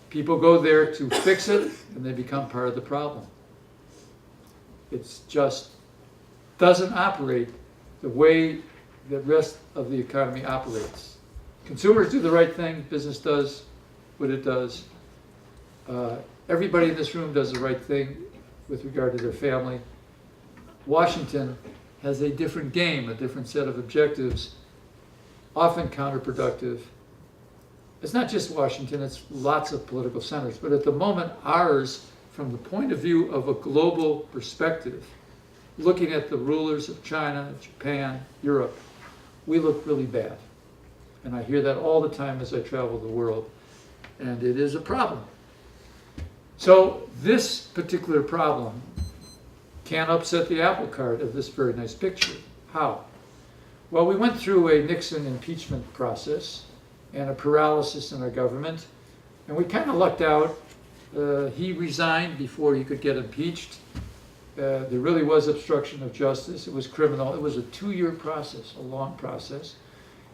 People go there to fix it, and they become part of the problem. It just doesn't operate the way the rest of the economy operates. Consumers do the right thing, business does what it does. Everybody in this room does the right thing with regard to their family. Washington has a different game, a different set of objectives, often counterproductive. It's not just Washington, it's lots of political centers. But at the moment, ours, from the point of view of a global perspective, looking at the rulers of China, Japan, Europe, we look really bad. And I hear that all the time as I travel the world. And it is a problem. So this particular problem can upset the apple cart of this very nice picture. How? Well, we went through a Nixon impeachment process and a paralysis in our government, and we kind of lucked out. He resigned before he could get impeached. There really was obstruction of justice. It was criminal. It was a 2-year process, a long process.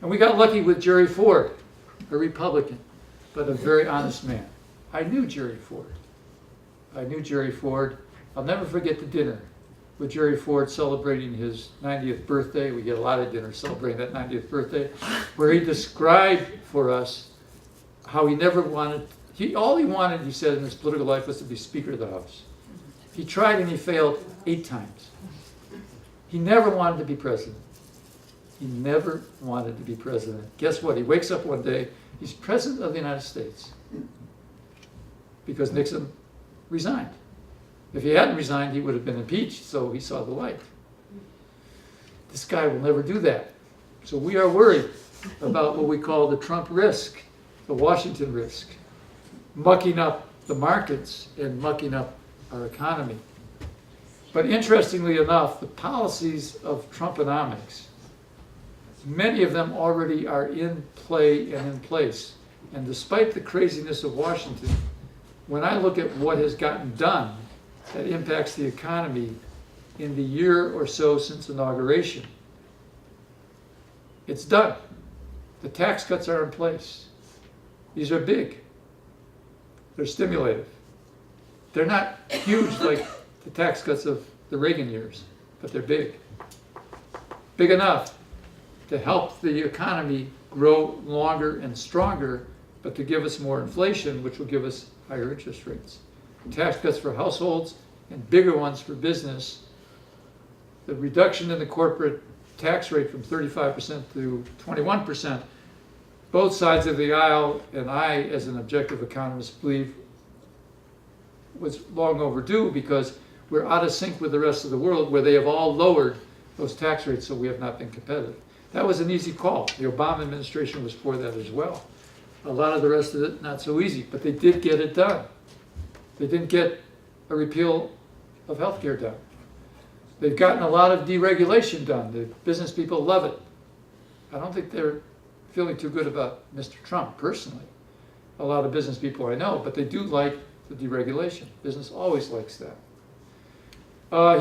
And we got lucky with Jerry Ford, a Republican, but a very honest man. I knew Jerry Ford. I'll never forget the dinner with Jerry Ford celebrating his 90th birthday. We get a lot of dinners celebrating that 90th birthday, where he described for us how he never wanted, all he wanted, he said, in his political life was to be Speaker of the House. He tried and he failed 8 times. He never wanted to be president. He never wanted to be president. Guess what? He wakes up one day, he's president of the United States because Nixon resigned. If he hadn't resigned, he would have been impeached, so he saw the light. This guy will never do that. So we are worried about what we call the Trump risk, the Washington risk, mucking up the markets and mucking up our economy. But interestingly enough, the policies of Trumponomics, many of them already are in play and in place. And despite the craziness of Washington, when I look at what has gotten done that impacts the economy in the year or so since inauguration, it's done. The tax cuts are in place. These are big. They're stimulative. They're not huge like the tax cuts of the Reagan years, but they're big. Big enough to help the economy grow longer and stronger, but to give us more inflation, which will give us higher interest rates. Tax cuts for households and bigger ones for business. The reduction in the corporate tax rate from 35% to 21%, both sides of the aisle, and I, as an objective economist, believe was long overdue because we're out of sync with the rest of the world where they have all lowered those tax rates, so we have not been competitive. That was an easy call. The Obama administration was for that as well. A lot of the rest of it, not so easy, but they did get it done. They didn't get a repeal of healthcare done. They've gotten a lot of deregulation done. The business people love it. I don't think they're feeling too good about Mr. Trump personally. A lot of business people I know, but they do like the deregulation. Business always likes that.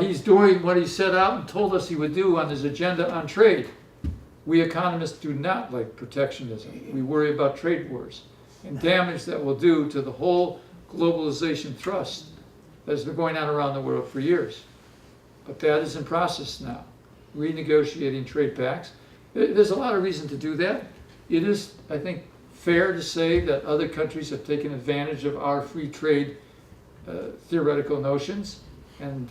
He's doing what he set out and told us he would do on his agenda on trade. We economists do not like protectionism. We worry about trade wars and damage that will do to the whole globalization thrust that has been going on around the world for years. But that is in process now, renegotiating trade pacts. There's a lot of reason to do that. It is, I think, fair to say that other countries have taken advantage of our free trade theoretical notions and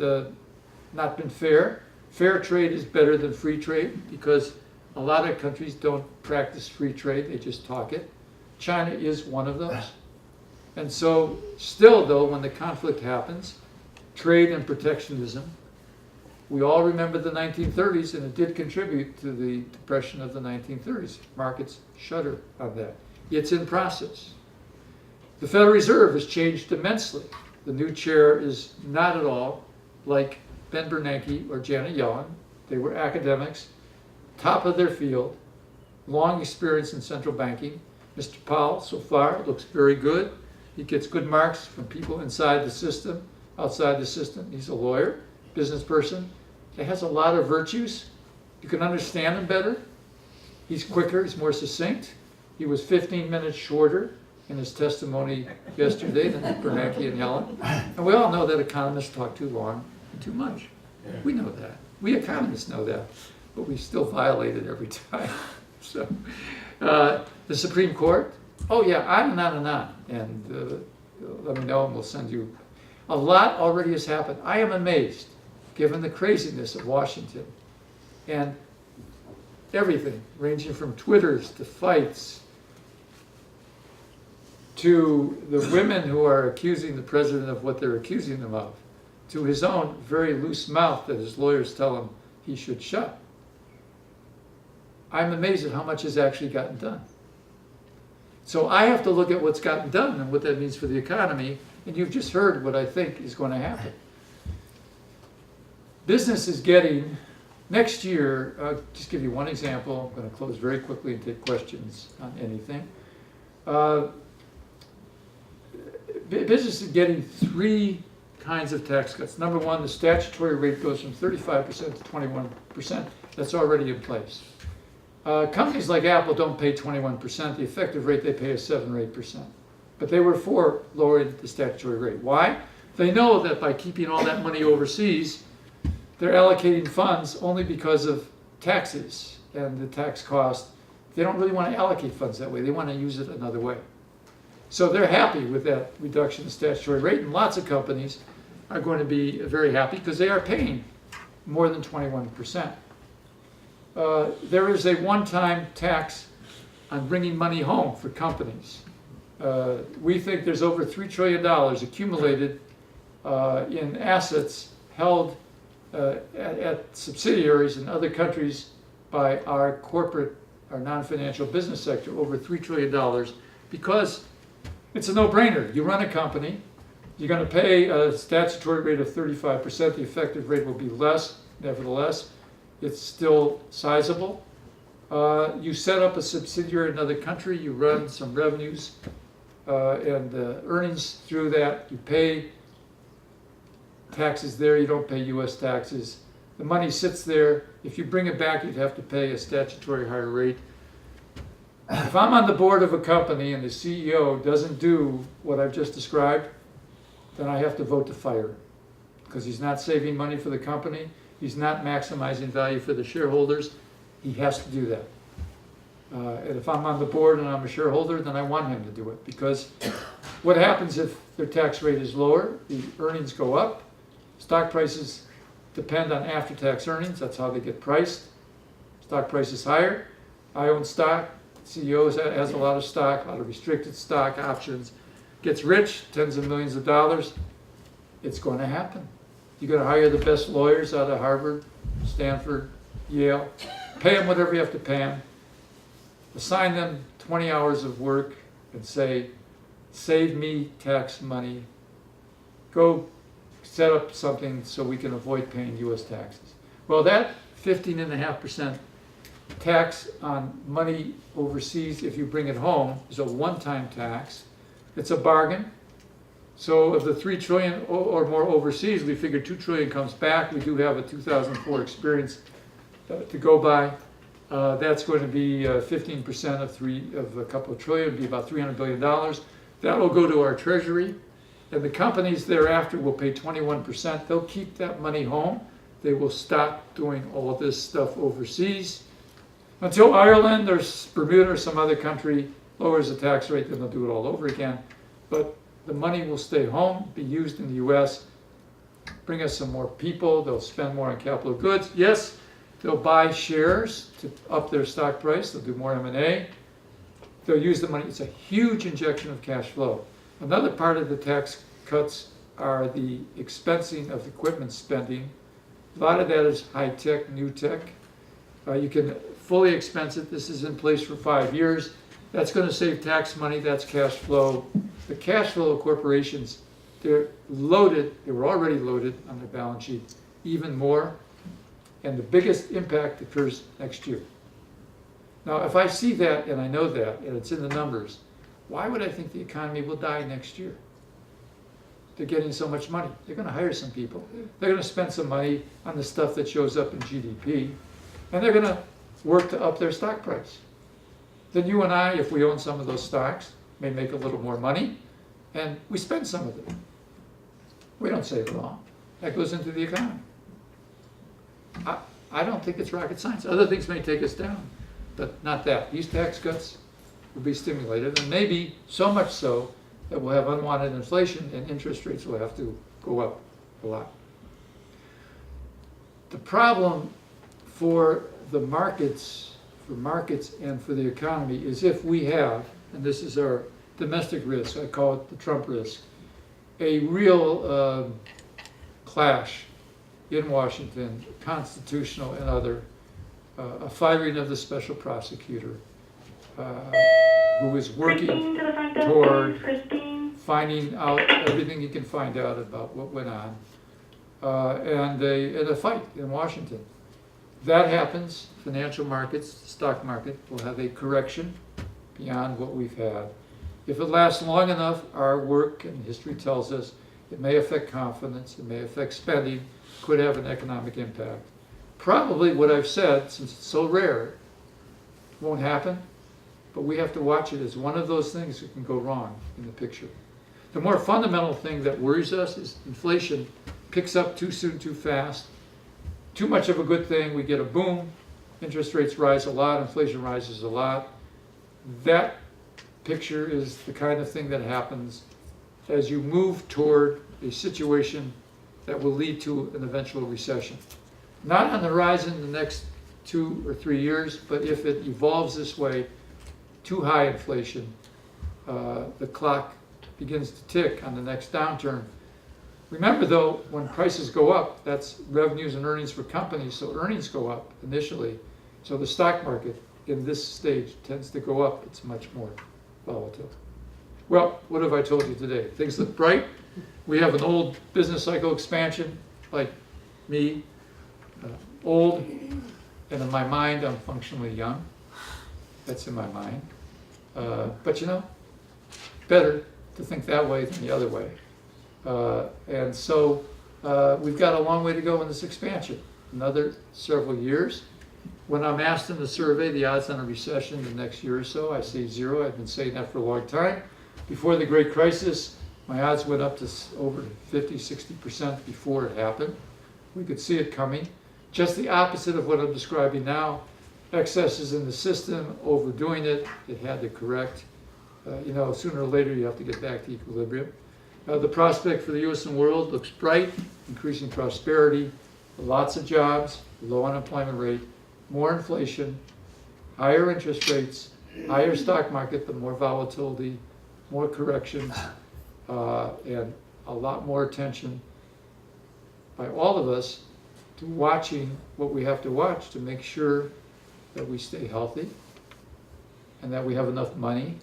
not been fair. Fair trade is better than free trade because a lot of countries don't practice free trade, they just talk it. China is one of those. And so still though, when the conflict happens, trade and protectionism, we all remember the 1930s and it did contribute to the depression of the 1930s. Markets shudder on that. It's in process. The Federal Reserve has changed immensely. The new chair is not at all like Ben Bernanke or Janet Yellen. They were academics, top of their field, long experience in central banking. Mr. Powell, so far, looks very good. He gets good marks from people inside the system, outside the system. He's a lawyer, business person. He has a lot of virtues. You can understand him better. He's quicker, he's more succinct. He was 15 minutes shorter in his testimony yesterday than Bernanke and Yellen. And we all know that economists talk too long and too much. We know that. We economists know that. But we still violate it every time. So, the Supreme Court, oh yeah, on and on and on. And let me know and we'll send you. A lot already has happened. I am amazed, given the craziness of Washington and everything, ranging from Twitters to fights to the women who are accusing the president of what they're accusing them of, to his own very loose mouth that his lawyers tell him he should shut. I'm amazed at how much has actually gotten done. So I have to look at what's gotten done and what that means for the economy, and you've just heard what I think is going to happen. Business is getting, next year, I'll just give you one example. I'm going to close very quickly and take questions on anything. Business is getting three kinds of tax cuts. Number one, the statutory rate goes from 35% to 21%. That's already in place. Companies like Apple don't pay 21%. The effective rate they pay is 7 or 8%. But they were for lowering the statutory rate. Why? They know that by keeping all that money overseas, they're allocating funds only because of taxes and the tax cost. They don't really want to allocate funds that way. They want to use it another way. So they're happy with that reduction in statutory rate, and lots of companies are going to be very happy because they are paying more than 21%. There is a one-time tax on bringing money home for companies. We think there's over $3 trillion accumulated in assets held at subsidiaries in other countries by our corporate, our non-financial business sector, over $3 trillion, because it's a no-brainer. You run a company, you're going to pay a statutory rate of 35%. The effective rate will be less, nevertheless. It's still sizable. You set up a subsidiary in another country, you run some revenues and earnings through that. You pay taxes there, you don't pay US taxes. The money sits there. If you bring it back, you'd have to pay a statutory higher rate. If I'm on the board of a company and the CEO doesn't do what I've just described, then I have to vote to fire him, because he's not saving money for the company, he's not maximizing value for the shareholders, he has to do that. And if I'm on the board and I'm a shareholder, then I want him to do it, because what happens if their tax rate is lower, the earnings go up, stock prices depend on after-tax earnings, that's how they get priced. Stock price is higher, I own stock, CEO has a lot of stock, a lot of restricted stock options, gets rich, tens of millions of dollars, it's going to happen. You're going to hire the best lawyers out of Harvard, Stanford, Yale, pay them whatever you have to pay them, assign them 20 hours of work and say, save me tax money, go set up something so we can avoid paying US taxes. Well, that 15.5% tax on money overseas, if you bring it home, is a one-time tax. It's a bargain. So of the 3 trillion or more overseas, we figure 2 trillion comes back. We do have a 2004 experience to go by. That's going to be 15% of a couple of trillion, it'd be about $300 billion. That will go to our treasury, and the companies thereafter will pay 21%. They'll keep that money home. They will stop doing all this stuff overseas. Until Ireland or Bermuda or some other country lowers the tax rate, then they'll do it all over again. But the money will stay home, be used in the US, bring us some more people, they'll spend more on capital goods. Yes, they'll buy shares to up their stock price, they'll do more M&A. They'll use the money, it's a huge injection of cash flow. Another part of the tax cuts are the expensing of equipment spending. A lot of that is high tech, new tech. You can fully expense it. This is in place for 5 years. That's going to save tax money. That's cash flow. The cash flow of corporations, they're loaded. They were already loaded on their balance sheet, even more. And the biggest impact occurs next year. Now, if I see that and I know that, and it's in the numbers, why would I think the economy will die next year? They're getting so much money. They're going to hire some people. They're going to spend some money on the stuff that shows up in GDP. And they're going to work to up their stock price. Then you and I, if we own some of those stocks, may make a little more money, and we spend some of it. We don't save it all. That goes into the economy. I don't think it's rocket science. Other things may take us down, but not that. These tax cuts will be stimulated, and maybe so much so that we'll have unwanted inflation and interest rates will have to go up a lot. The problem for the markets, and for the economy is if we have, and this is our domestic risk, I call it the Trump risk, a real clash in Washington, constitutional and other, a firing of the special prosecutor who is working toward finding out everything he can find out about what went on, and a fight in Washington. That happens, financial markets, stock market will have a correction beyond what we've had. If it lasts long enough, our work and history tells us it may affect confidence, it may affect spending, could have an economic impact. Probably what I've said, since it's so rare, won't happen, but we have to watch it as one of those things that can go wrong in the picture. The more fundamental thing that worries us is inflation picks up too soon, too fast. Too much of a good thing, we get a boom, interest rates rise a lot, inflation rises a lot. That picture is the kind of thing that happens as you move toward a situation that will lead to an eventual recession. Not on the horizon in the next 2 or 3 years, but if it evolves this way, too high inflation, the clock begins to tick on the next downturn. Remember though, when prices go up, that's revenues and earnings for companies, so earnings go up initially. So the stock market in this stage tends to go up, it's much more volatile. Well, what have I told you today? Things look bright. We have an old business cycle expansion, like me, old, and in my mind I'm functionally young. That's in my mind. But you know, better to think that way than the other way. And so we've got a long way to go in this expansion, another several years. When I'm asked in the survey the odds on a recession in the next year or so, I say 0. I've been saying that for a long time. Before the Great Crisis, my odds went up to over 50, 60% before it happened. We could see it coming. Just the opposite of what I'm describing now. Excesses in the system, overdoing it, it had to correct. Sooner or later you have to get back to equilibrium. The prospect for the U.S. and world looks bright, increasing prosperity, lots of jobs, low unemployment rate, more inflation, higher interest rates, higher stock market, but more volatility, more corrections, and a lot more attention by all of us to watching what we have to watch to make sure that we stay healthy and that we have enough money,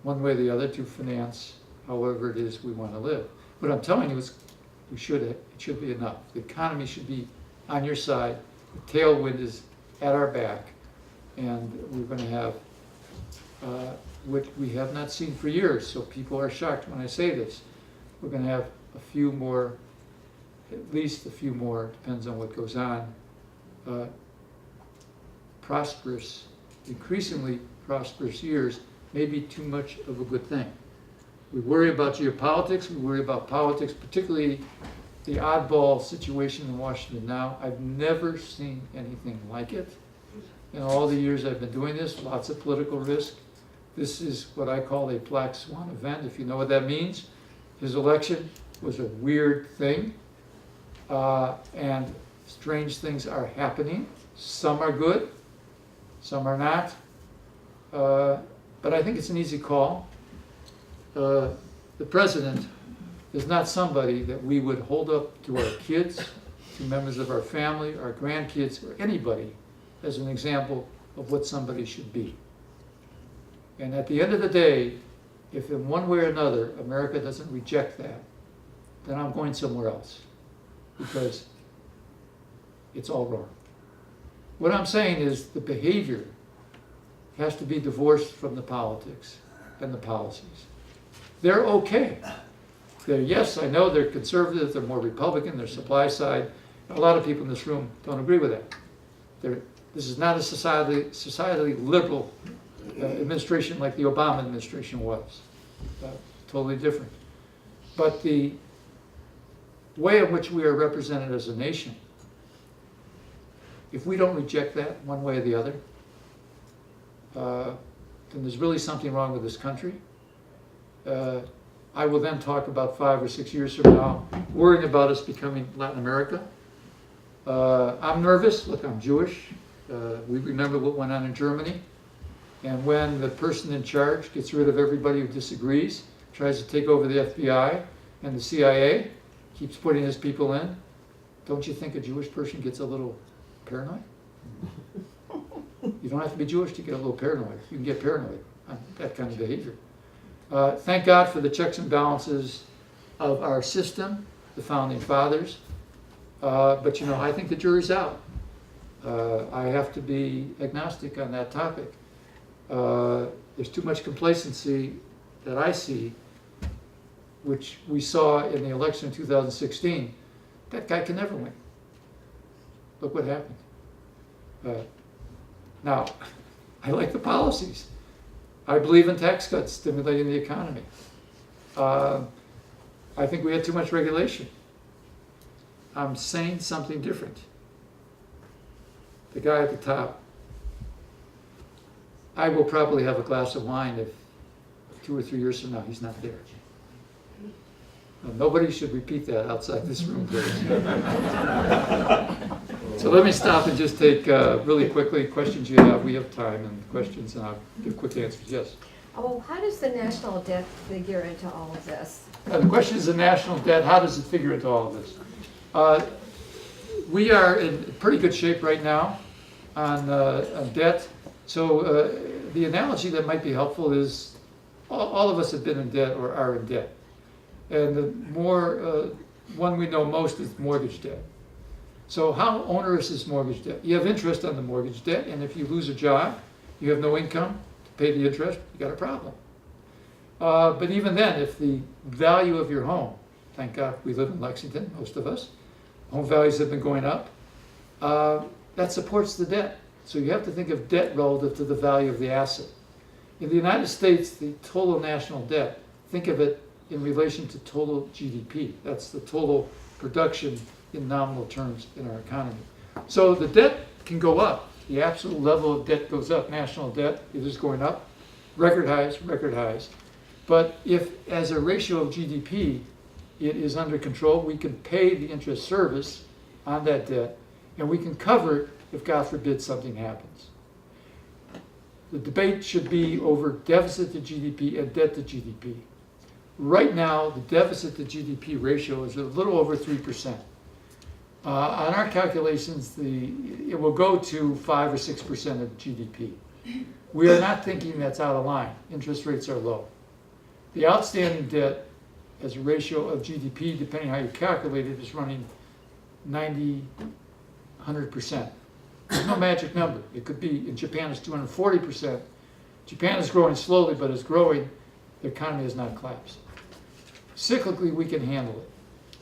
one way or the other, to finance however it is we want to live. What I'm telling you is it should be enough. The economy should be on your side. The tailwind is at our back, and we're going to have what we have not seen for years. So people are shocked when I say this. We're going to have a few more, at least a few more, depends on what goes on, prosperous, increasingly prosperous years. May be too much of a good thing. We worry about geopolitics, we worry about politics, particularly the oddball situation in Washington now. I've never seen anything like it. In all the years I've been doing this, lots of political risk. This is what I call a black swan event, if you know what that means. His election was a weird thing, and strange things are happening. Some are good, some are not. But I think it's an easy call. The president is not somebody that we would hold up to our kids, to members of our family, our grandkids, or anybody as an example of what somebody should be. And at the end of the day, if in one way or another America doesn't reject that, then I'm going somewhere else, because it's all wrong. What I'm saying is the behavior has to be divorced from the politics and the policies. They're okay. Yes, I know they're conservative, they're more Republican, they're supply side. A lot of people in this room don't agree with that. This is not a societally liberal administration like the Obama administration was. Totally different. But the way in which we are represented as a nation, if we don't reject that one way or the other, then there's really something wrong with this country. I will then talk about 5 or 6 years from now, worrying about us becoming Latin America. I'm nervous. Look, I'm Jewish. We remember what went on in Germany. And when the person in charge gets rid of everybody who disagrees, tries to take over the FBI and the CIA, keeps putting his people in, don't you think a Jewish person gets a little paranoid? You don't have to be Jewish to get a little paranoid. You can get paranoid on that kind of behavior. Thank God for the checks and balances of our system, the Founding Fathers. But I think the jury's out. I have to be agnostic on that topic. There's too much complacency that I see, which we saw in the election in 2016. That guy can never win. Look what happened. Now, I like the policies. I believe in tax cuts stimulating the economy. I think we had too much regulation. I'm saying something different. The guy at the top, I will probably have a glass of wine if 2 or 3 years from now he's not there. Now, nobody should repeat that outside this room, please. So let me stop and just take really quickly questions you have. We have time and questions, and I'll give quick answers. Yes? Well, how does the national debt figure into all of this? The question is the national debt. How does it figure into all of this? We are in pretty good shape right now on debt. So the analogy that might be helpful is all of us have been in debt or are in debt. And the more one we know most is mortgage debt. So how onerous is mortgage debt? You have interest on the mortgage debt, and if you lose a job, you have no income to pay the interest, you got a problem. But even then, if the value of your home, thank God we live in Lexington, most of us, home values have been going up, that supports the debt. So you have to think of debt relative to the value of the asset. In the United States, the total national debt, think of it in relation to total GDP. That's the total production in nominal terms in our economy. So the debt can go up. The absolute level of debt goes up. National debt, it is going up. Record highs, record highs. But if, as a ratio of GDP, it is under control, we can pay the interest service on that debt, and we can cover it if, God forbid, something happens. The debate should be over deficit to GDP and debt to GDP. Right now, the deficit to GDP ratio is a little over 3%. On our calculations, it will go to 5 or 6% of GDP. We are not thinking that's out of line. Interest rates are low. The outstanding debt as a ratio of GDP, depending how you calculate it, is running 90, 100%. There's no magic number. It could be, in Japan, it's 240%. Japan is growing slowly, but it's growing. The economy has not collapsed. Cyclically, we can handle it.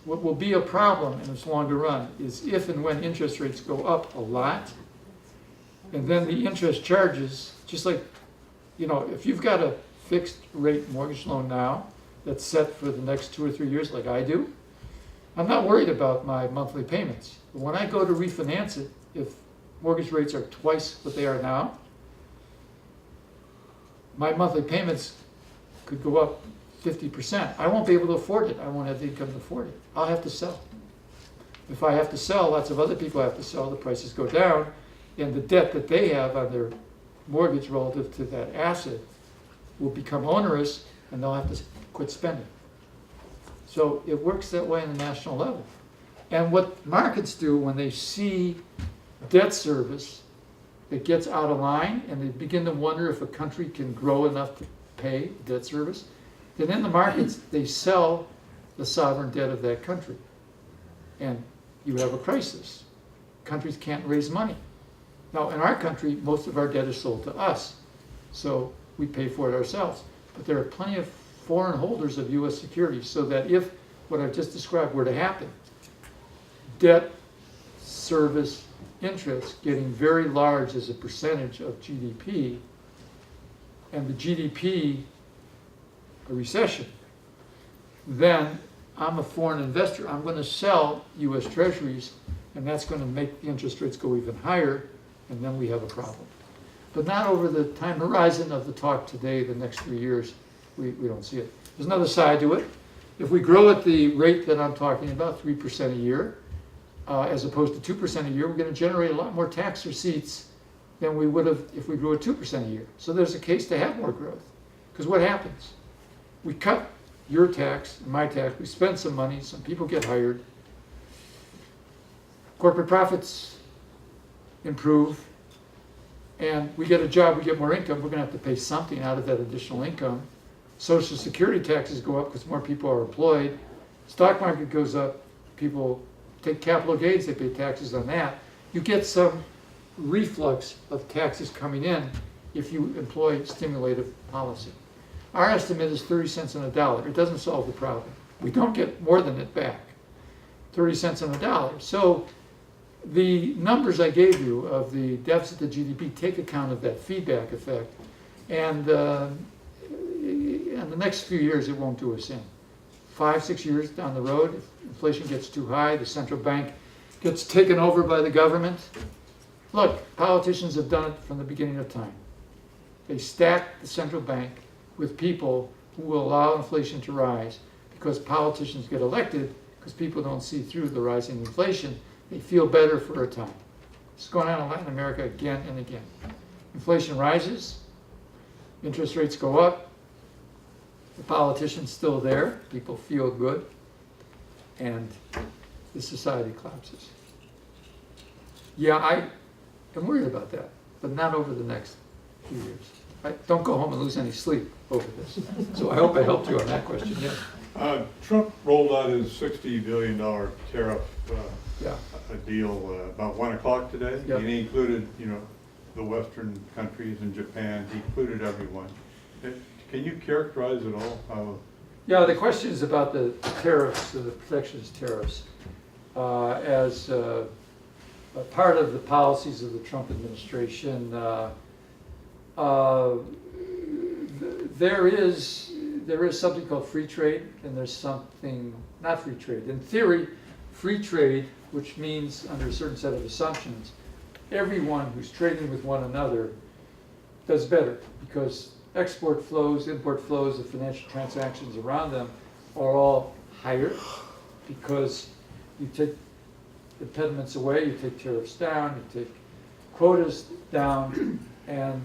What will be a problem in its longer run is if and when interest rates go up a lot, and then the interest charges, just like, if you've got a fixed rate mortgage loan now that's set for the next 2 or 3 years like I do, I'm not worried about my monthly payments. But when I go to refinance it, if mortgage rates are twice what they are now, my monthly payments could go up 50%. I won't be able to afford it. I won't have the income to afford it. I'll have to sell. If I have to sell, lots of other people have to sell, the prices go down, and the debt that they have on their mortgage relative to that asset will become onerous, and they'll have to quit spending. So it works that way on the national level. And what markets do when they see debt service that gets out of line, and they begin to wonder if a country can grow enough to pay debt service, then in the markets, they sell the sovereign debt of that country. And you have a crisis. Countries can't raise money. Now, in our country, most of our debt is sold to us, so we pay for it ourselves. But there are plenty of foreign holders of U.S. securities, so that if what I've just described were to happen, debt service interest getting very large as a percentage of GDP, and the GDP a recession, then I'm a foreign investor. I'm going to sell U.S. Treasuries, and that's going to make the interest rates go even higher, and then we have a problem. But not over the time horizon of the talk today, the next 3 years, we don't see it. There's another side to it. If we grow at the rate that I'm talking about, 3% a year, as opposed to 2% a year, we're going to generate a lot more tax receipts than we would have if we grew at 2% a year. So there's a case to have more growth. Because what happens? We cut your tax and my tax, we spend some money, some people get hired, corporate profits improve, and we get a job, we get more income, we're going to have to pay something out of that additional income. Social Security taxes go up because more people are employed. Stock market goes up, people take capital gains, they pay taxes on that. You get some reflux of taxes coming in if you employ stimulative policy. Our estimate is 30 cents on a dollar. It doesn't solve the problem. We don't get more than it back. 30 cents on a dollar. So the numbers I gave you of the deficit to GDP take account of that feedback effect. And in the next few years, it won't do us in. 5, 6 years down the road, if inflation gets too high, the central bank gets taken over by the government. Look, politicians have done it from the beginning of time. They stack the central bank with people who will allow inflation to rise, because politicians get elected because people don't see through the rising inflation. They feel better for a time. It's going on in Latin America again and again. Inflation rises, interest rates go up, the politician's still there, people feel good, and the society collapses. Yeah, I am worried about that, but not over the next few years. Don't go home and lose any sleep over this. So I hope I helped you on that question. Yeah. Trump rolled out his $60 billion tariff deal about 1 o'clock today. Yep. And he included, the Western countries and Japan. He included everyone. Can you characterize it all? Yeah, the question is about the tariffs, the protectionist tariffs, as part of the policies of the Trump administration. There is something called free trade, and there's something not free trade. In theory, free trade, which means under a certain set of assumptions, everyone who's trading with one another does better, because export flows, import flows, the financial transactions around them are all higher, because you take impediments away, you take tariffs down, you take quotas down, and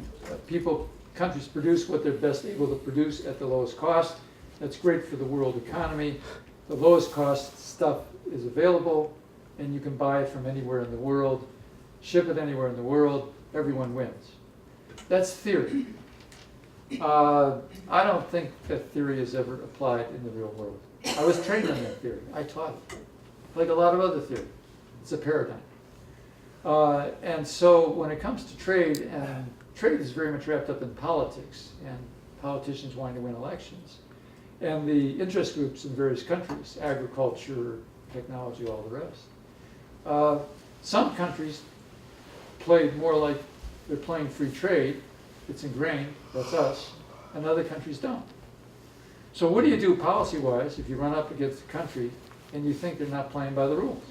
countries produce what they're best able to produce at the lowest cost. That's great for the world economy. The lowest cost stuff is available, and you can buy it from anywhere in the world, ship it anywhere in the world, everyone wins. That's theory. I don't think that theory is ever applied in the real world. I was trained on that theory. I taught it. Like a lot of other theory. It's a paradigm. And so when it comes to trade, and trade is very much wrapped up in politics and politicians wanting to win elections. And the interest groups in various countries, agriculture, technology, all the rest. Some countries play more like they're playing free trade. It's ingrained, that's us, and other countries don't. So what do you do policy-wise if you run up against a country and you think they're not playing by the rules?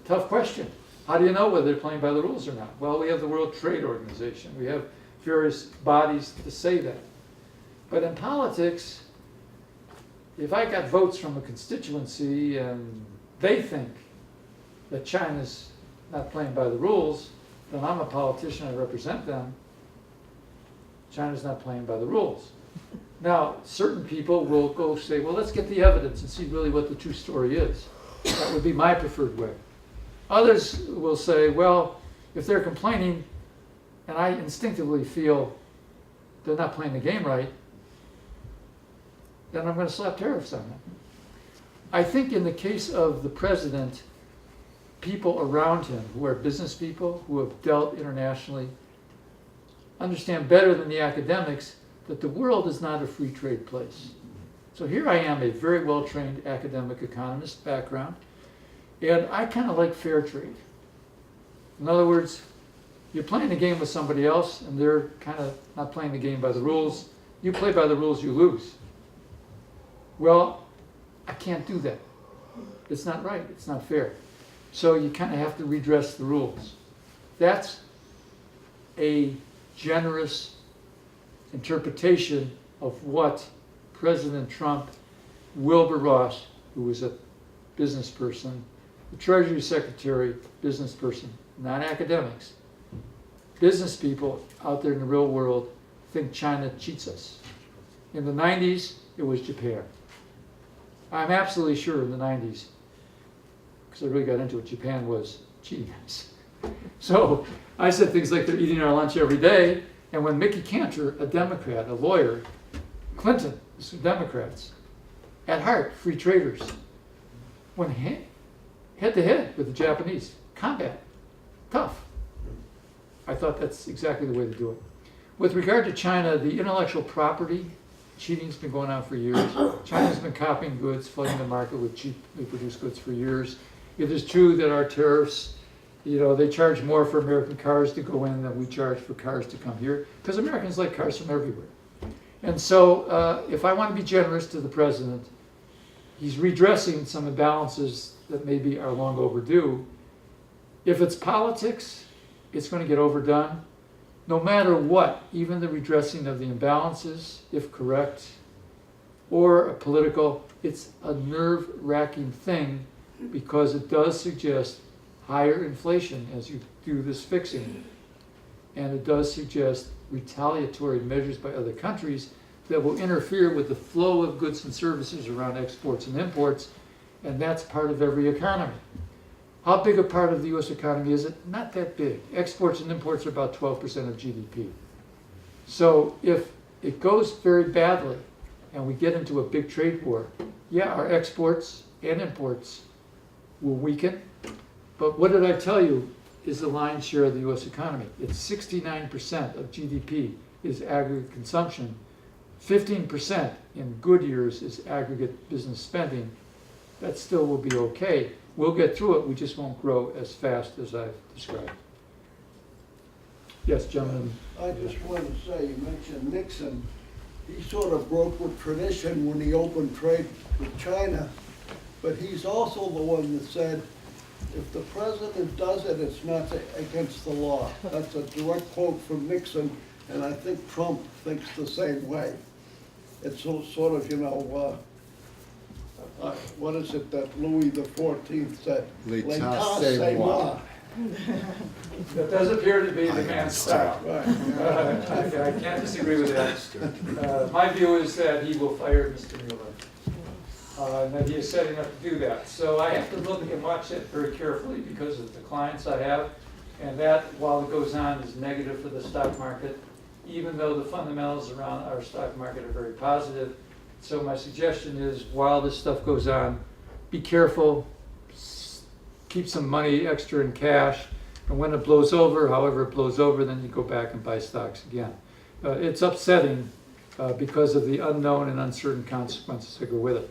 Tough question. How do you know whether they're playing by the rules or not? Well, we have the World Trade Organization. We have various bodies to say that. But in politics, if I got votes from a constituency and they think that China's not playing by the rules, then I'm a politician, I represent them. China's not playing by the rules. Now, certain people will go say, well, let's get the evidence and see really what the true story is. That would be my preferred way. Others will say, well, if they're complaining and I instinctively feel they're not playing the game right, then I'm going to slap tariffs on them. I think in the case of the president, people around him who are business people, who have dealt internationally, understand better than the academics that the world is not a free trade place. So here I am, a very well-trained academic economist background, and I kind of like fair trade. In other words, you're playing the game with somebody else, and they're kind of not playing the game by the rules. You play by the rules, you lose. Well, I can't do that. It's not right. It's not fair. So you kind of have to redress the rules. That's a generous interpretation of what President Trump, Wilbur Ross, who was a business person, the Treasury Secretary, business person, not academics, business people out there in the real world think China cheats us. In the 90s, it was Japan. I'm absolutely sure in the 90s, because I really got into it, Japan was cheating us. So I said things like they're eating our lunch every day, and when Mickey Cantor, a Democrat, a lawyer, Clinton, some Democrats, at heart, free traders, went head to head with the Japanese, combat, tough. I thought that's exactly the way to do it. With regard to China, the intellectual property cheating's been going on for years. China's been copying goods, flooding the market with cheaply produced goods for years. It is true that our tariffs, they charge more for American cars to go in than we charge for cars to come here, because Americans like cars from everywhere. And so if I want to be generous to the president, he's redressing some imbalances that maybe are long overdue. If it's politics, it's going to get overdone. No matter what, even the redressing of the imbalances, if correct, or a political, it's a nerve-wracking thing because it does suggest higher inflation as you do this fixing. And it does suggest retaliatory measures by other countries that will interfere with the flow of goods and services around exports and imports, and that's part of every economy. How big a part of the U.S. economy is it? Not that big. Exports and imports are about 12% of GDP. So if it goes very badly and we get into a big trade war, yeah, our exports and imports will weaken. But what did I tell you is the lion's share of the U.S. economy? It's 69% of GDP is aggregate consumption. 15% in good years is aggregate business spending. That still will be okay. We'll get through it, we just won't grow as fast as I've described. Yes, gentlemen. I just want to say, you mentioned Nixon. He sort of broke with tradition when he opened trade with China, but he's also the one that said, if the president does it, it's not against the law. That's a direct quote from Nixon, and I think Trump thinks the same way. It's sort of, what is it that Louis XIV said? L'état, c'est moi. That does appear to be the man's style. Right. I can't disagree with that. My view is that he will fire Mr. Mueller, and that he is setting up to do that. So I have to look and watch it very carefully because of the clients I have, and that, while it goes on, is negative for the stock market, even though the fundamentals around our stock market are very positive. So my suggestion is, while this stuff goes on, be careful, keep some money extra in cash, and when it blows over, however it blows over, then you go back and buy stocks again. It's upsetting because of the unknown and uncertain consequences that go with it.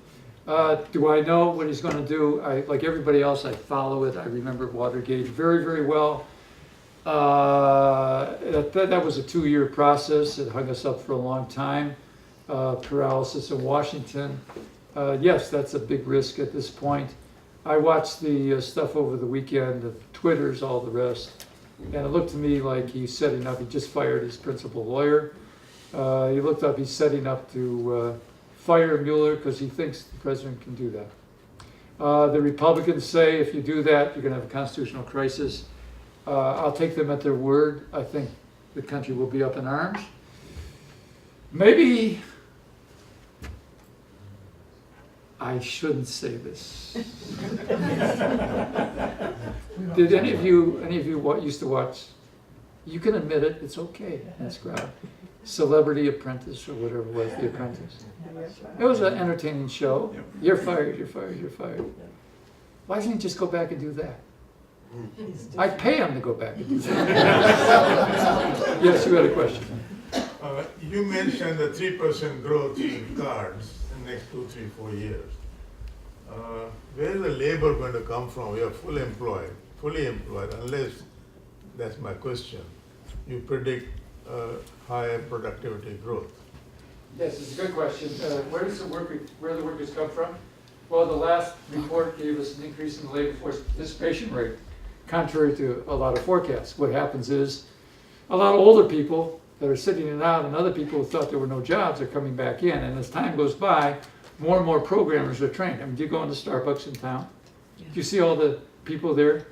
Do I know what he's going to do? Like everybody else, I follow it. I remember Watergate very, very well. That was a 2-year process. It hung us up for a long time. Paralysis in Washington. Yes, that's a big risk at this point. I watched the stuff over the weekend, the Twitters, all the rest, and it looked to me like he's setting up. He just fired his principal lawyer. He looked up, he's setting up to fire Mueller because he thinks the president can do that. The Republicans say if you do that, you're going to have a constitutional crisis. I'll take them at their word. I think the country will be up in arms. Maybe I shouldn't say this. Did any of you used to watch? You can admit it. It's okay. That's great. Celebrity Apprentice or whatever it was, The Apprentice. It was an entertaining show. You're fired. You're fired. You're fired. Why doesn't he just go back and do that? I pay him to go back and do that. Yes, you had a question. You mentioned the 3% growth in cards in the next 2, 3, 4 years. Where is the labor going to come from? We are fully employed, unless, that's my question, you predict higher productivity growth. Yes, it's a good question. Where do the workers come from? Well, the last report gave us an increase in the labor force participation rate, contrary to a lot of forecasts. What happens is a lot of older people that are sitting it out and other people who thought there were no jobs are coming back in. And as time goes by, more and more programmers are trained. I mean, do you go into Starbucks in town? Do you see all the people there?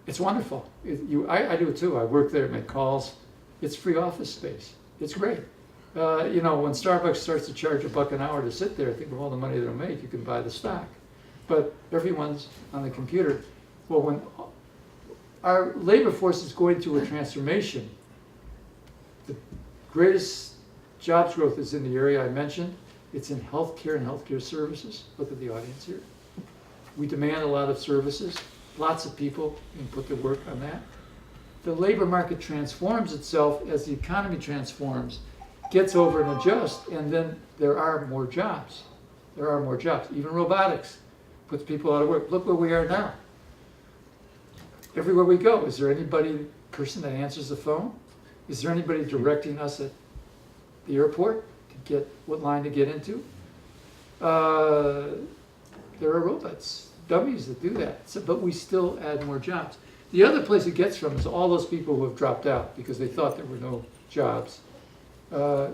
It's wonderful. I do it too. I work there, make calls. It's free office space. It's great. When Starbucks starts to charge $1 an hour to sit there, think of all the money they'll make. You can buy the stock. But everyone's on the computer. Well, when our labor force is going through a transformation, the greatest jobs growth is in the area I mentioned. It's in healthcare and healthcare services. Look at the audience here. We demand a lot of services. Lots of people can put their work on that. The labor market transforms itself as the economy transforms, gets over and adjusts, and then there are more jobs. There are more jobs. Even robotics puts people out of work. Look where we are now. Everywhere we go, is there person that answers the phone? Is there anybody directing us at the airport to get what line to get into? There are robots, dummies that do that. But we still add more jobs. The other place it gets from is all those people who have dropped out because they thought there were no jobs. The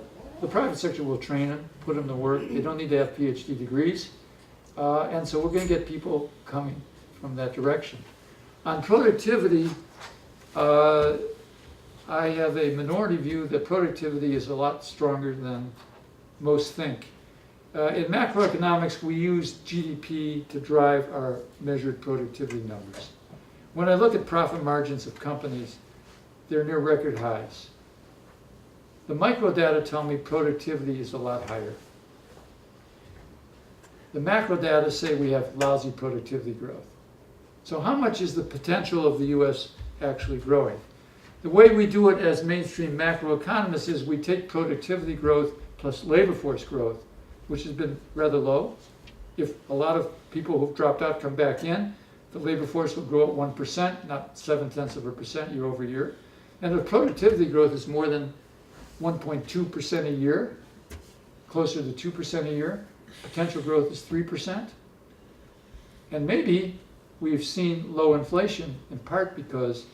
private sector will train them, put them to work. They don't need to have PhD degrees. And so we're going to get people coming from that direction. On productivity, I have a minority view that productivity is a lot stronger than most think. In macroeconomics, we use GDP to drive our measured productivity numbers. When I look at profit margins of companies, they're near record highs. The micro data tell me productivity is a lot higher. The macro data say we have lousy productivity growth. So how much is the potential of the U.S. actually growing? The way we do it as mainstream macroeconomists is we take productivity growth plus labor force growth, which has been rather low, if a lot of people who've dropped out come back in, the labor force will grow at 1%, not 0.7% year over year. And the productivity growth is more than 1.2% a year, closer to 2% a year. Potential growth is 3%. And maybe we've seen low inflation in part because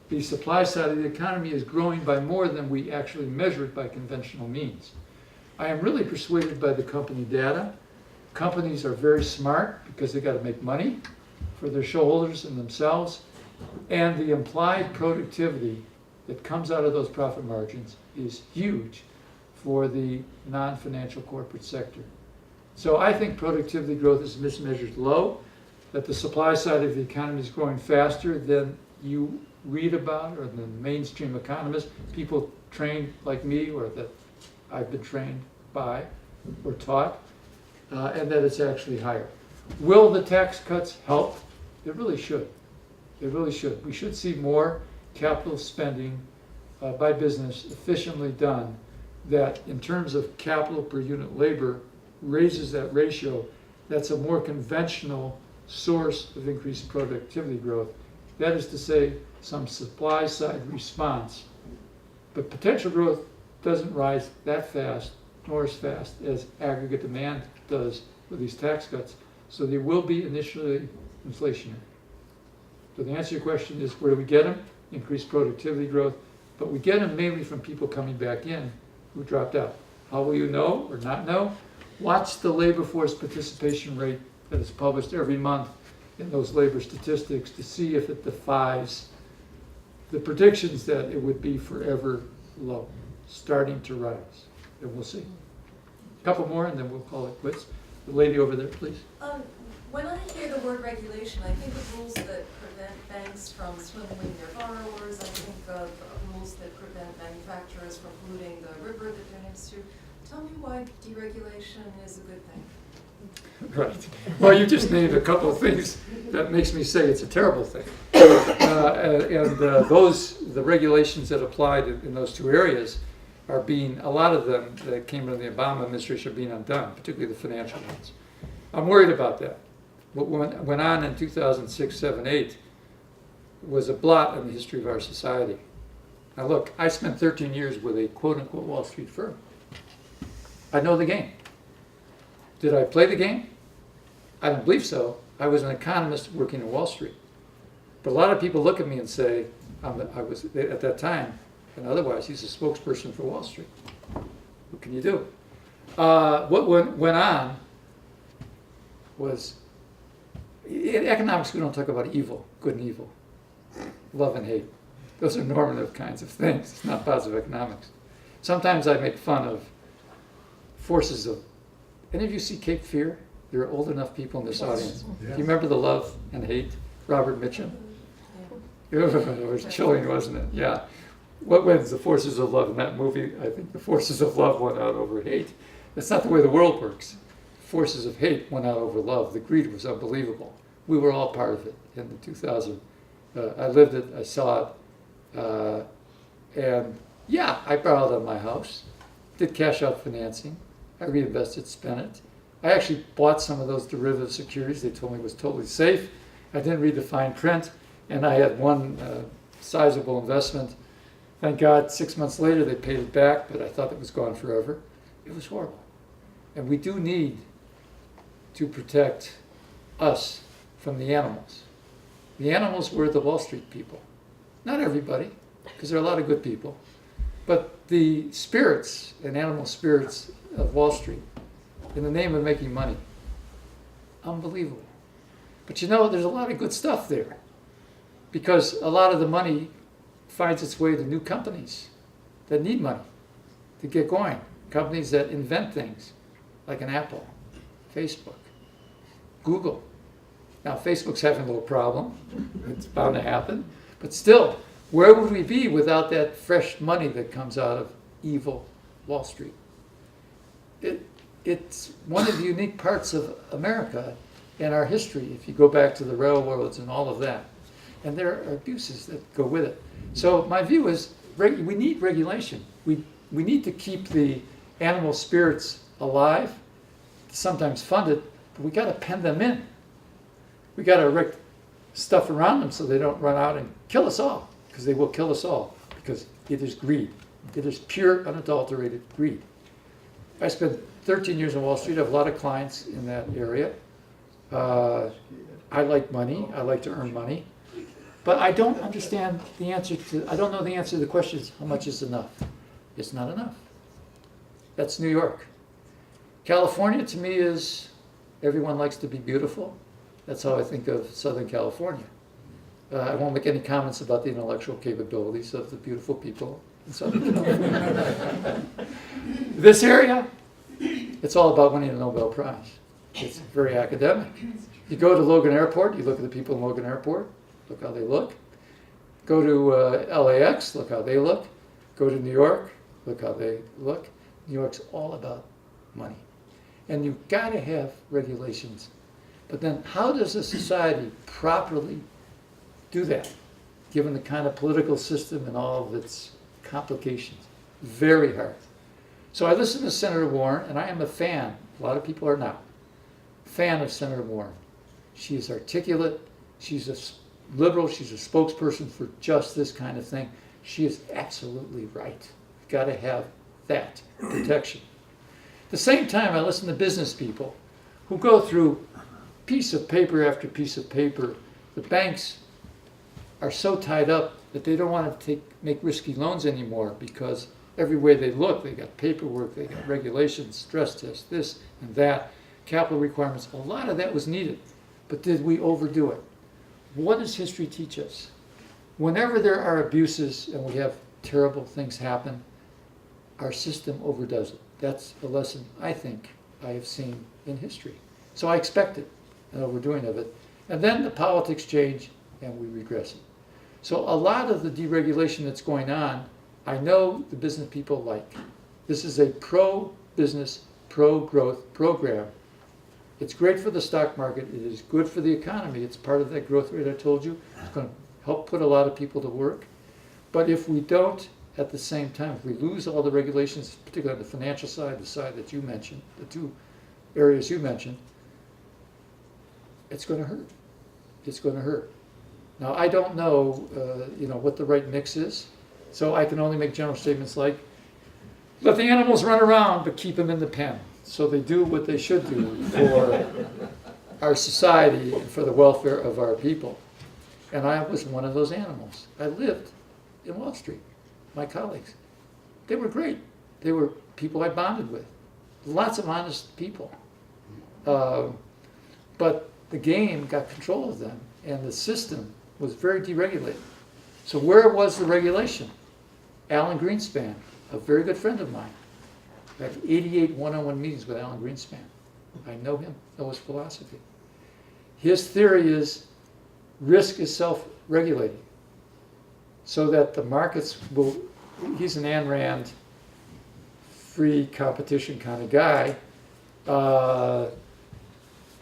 the supply side of the economy is growing by more than we actually measured by conventional means. I am really persuaded by the company data. Companies are very smart because they got to make money for their shareholders and themselves. And the implied productivity that comes out of those profit margins is huge for the non-financial corporate sector. So I think productivity growth is mismeasured low, that the supply side of the economy is growing faster than you read about or than mainstream economists, people trained like me or that I've been trained by or taught, and that it's actually higher. Will the tax cuts help? It really should. It really should. We should see more capital spending by business efficiently done that in terms of capital per unit labor raises that ratio. That's a more conventional source of increased productivity growth. That is to say, some supply side response. But potential growth doesn't rise that fast, nor as fast as aggregate demand does with these tax cuts. So they will be initially inflationary. So the answer to your question is, where do we get them? Increased productivity growth. But we get them mainly from people coming back in who dropped out. How will you know or not know? Watch the labor force participation rate that is published every month in those labor statistics to see if it defies the predictions that it would be forever low, starting to rise. And we'll see. A couple more and then we'll call it quits. The lady over there, please. When I hear the word regulation, I think of rules that prevent banks from swindling their borrowers. I think of rules that prevent manufacturers from polluting the river that they're next to. Tell me why deregulation is a good thing. Right. Well, you just named a couple of things that makes me say it's a terrible thing. The regulations that applied in those two areas are being, a lot of them that came from the Obama administration are being undone, particularly the financial ones. I'm worried about that. What went on in 2006, 7, 8 was a blot on the history of our society. Now look, I spent 13 years with a quote-unquote Wall Street firm. I know the game. Did I play the game? I don't believe so. I was an economist working in Wall Street. But a lot of people look at me and say, I was, at that time, and otherwise, he's a spokesperson for Wall Street. What can you do? What went on was, in economics, we don't talk about evil, good and evil, love and hate. Those are normative kinds of things. It's not positive economics. Sometimes I make fun of forces of, any of you see Cape Fear? There are old enough people in this audience. Do you remember the love and hate? Robert Mitchum? It was chilling, wasn't it? Yeah. What wins? The forces of love in that movie? I think the forces of love won out over hate. That's not the way the world works. Forces of hate won out over love. The greed was unbelievable. We were all part of it in the 2000. I lived it. I saw it. And yeah, I borrowed on my house. Did cash out financing. I reinvested, spent it. I actually bought some of those derivative securities. They told me it was totally safe. I didn't read the fine print. And I had one sizable investment. Thank God, 6 months later, they paid it back, but I thought it was gone forever. It was horrible. And we do need to protect us from the animals. The animals were the Wall Street people. Not everybody, because there are a lot of good people. But the spirits and animal spirits of Wall Street, in the name of making money, unbelievable. But you know, there's a lot of good stuff there, because a lot of the money finds its way to new companies that need money to get going. Companies that invent things, like an Apple, Facebook, Google. Now, Facebook's having a little problem. It's bound to happen. But still, where would we be without that fresh money that comes out of evil Wall Street? It's one of the unique parts of America and our history, if you go back to the railroads and all of that. And there are abuses that go with it. So my view is we need regulation. We need to keep the animal spirits alive, sometimes fund it, But we got to pen them in. We got to erect stuff around them so they don't run out and kill us all, because they will kill us all, because it is greed. It is pure, unadulterated greed. I spent 13 years on Wall Street. I have a lot of clients in that area. I like money. I like to earn money. But I don't understand the answer to, I don't know the answer to the question is how much is enough? It's not enough. That's New York. California to me is, everyone likes to be beautiful. That's how I think of Southern California. I won't make any comments about the intellectual capabilities of the beautiful people in Southern California. This area, it's all about winning a Nobel Prize. It's very academic. You go to Logan Airport, you look at the people in Logan Airport, look how they look. Go to LAX, look how they look. Go to New York, look how they look. New York's all about money. And you've got to have regulations. But then how does a society properly do that, given the kind of political system and all of its complications? Very hard. So I listen to Senator Warren, and I am a fan, a lot of people are not, fan of Senator Warren. She is articulate, she's a liberal, she's a spokesperson for just this kind of thing. She is absolutely right. You've got to have that protection. At the same time, I listen to business people who go through piece of paper after piece of paper. The banks are so tied up that they don't want to make risky loans anymore, because everywhere they look, they got paperwork, they got regulations, stress tests, this and that, capital requirements. A lot of that was needed. But did we overdo it? What does history teach us? Whenever there are abuses and we have terrible things happen, our system overdoes it. That's a lesson I think I have seen in history. So I expected an overdoing of it. And then the politics change and we regress it. So a lot of the deregulation that's going on, I know the business people like. This is a pro-business, pro-growth program. It's great for the stock market. It is good for the economy. It's part of that growth rate I told you. It's going to help put a lot of people to work. But if we don't, at the same time, if we lose all the regulations, particularly on the financial side, the side that you mentioned, the two areas you mentioned, it's going to hurt. It's going to hurt. Now, I don't know, what the right mix is, so I can only make general statements like, let the animals run around, but keep them in the pen, so they do what they should do for our society and for the welfare of our people. And I was one of those animals. I lived in Wall Street. My colleagues, they were great. They were people I bonded with. Lots of honest people. But the game got control of them, and the system was very deregulated. So where was the regulation? Alan Greenspan, a very good friend of mine. I had 88 one-on-one meetings with Alan Greenspan. I know him, know his philosophy. His theory is risk is self-regulating, so that the markets will, he's an Ayn Rand, free competition kind of guy.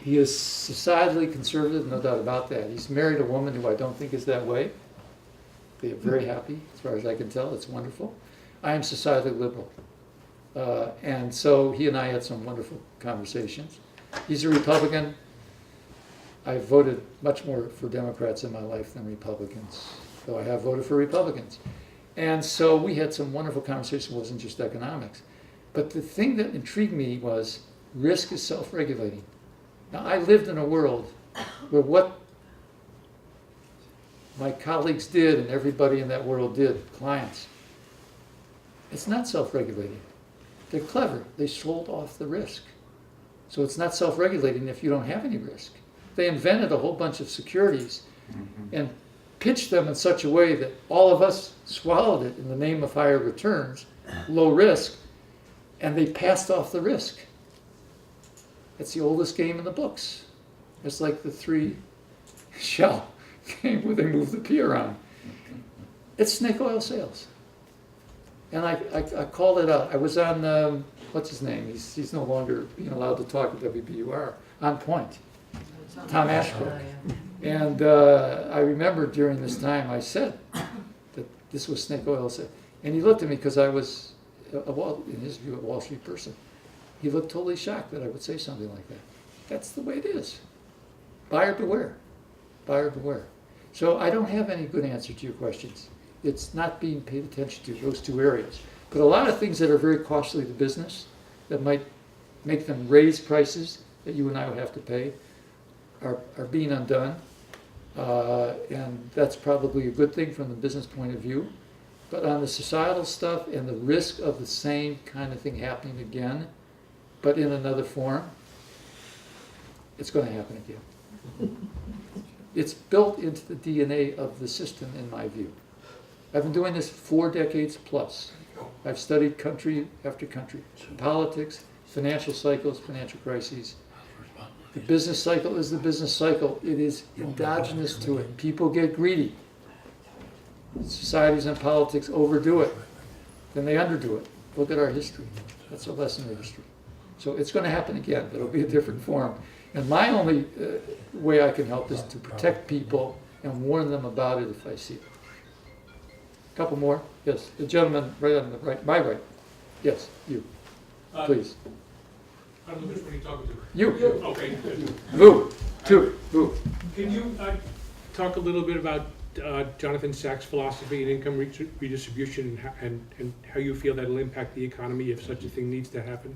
He is societally conservative, no doubt about that. He's married a woman who I don't think is that way. They are very happy, as far as I can tell. It's wonderful. I am societally liberal. And so he and I had some wonderful conversations. He's a Republican. I voted much more for Democrats in my life than Republicans, though I have voted for Republicans. And so we had some wonderful conversations. It wasn't just economics. But the thing that intrigued me was risk is self-regulating. Now, I lived in a world where what my colleagues did and everybody in that world did, clients, it's not self-regulating. They're clever. They sold off the risk. So it's not self-regulating if you don't have any risk. They invented a whole bunch of securities and pitched them in such a way that all of us swallowed it in the name of higher returns, low risk, and they passed off the risk. It's the oldest game in the books. It's like the 3 shell game where they move the pea around. It's snake oil sales. And I called it out. I was on, what's his name? He's no longer being allowed to talk at WBUR, On Point, Tom Ashbrook. And I remember during this time I said that this was snake oil sales. And he looked at me because I was, in his view, a Wall Street person. He looked totally shocked that I would say something like that. that's the way it is. Buyer beware. Buyer beware. So I don't have any good answer to your questions. It's not being paid attention to, those two areas. But a lot of things that are very costly to business, that might make them raise prices that you and I would have to pay, are being undone. And that's probably a good thing from the business point of view. But on the societal stuff and the risk of the same kind of thing happening again, but in another form, it's going to happen again. It's built into the DNA of the system, in my view. I've been doing this 4 decades plus. I've studied country after country, politics, financial cycles, financial crises. The business cycle is the business cycle. It is endogenous to it. People get greedy. Societies and politics overdo it. Then they underdo it. Look at our history. That's a lesson of history. So it's going to happen again, but it'll be a different form. And my only way I can help is to protect people and warn them about it if I see it. A couple more. Yes, the gentleman right on the right, my right. Yes, you. Please. I don't know which one you're talking to. You. Okay, good. Boo. Two. Boo. Can you talk a little bit about Jonathan Sachs' philosophy and income redistribution and how you feel that'll impact the economy if such a thing needs to happen?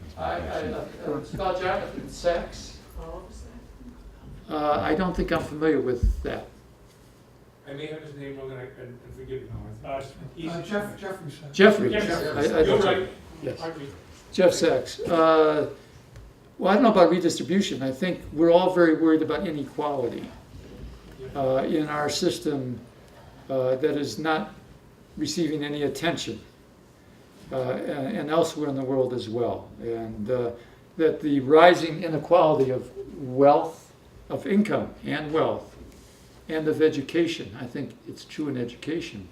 It's about Jonathan Sachs. I don't think I'm familiar with that. I may have his name wrong and forgive me. Jeffrey. You're right. Yes. Pardon me. Jeff Sachs. Well, I don't know about redistribution. I think we're all very worried about inequality in our system that is not receiving any attention, and elsewhere in the world as well. And that the rising inequality of wealth, of income and wealth, and of education, I think it's true in education,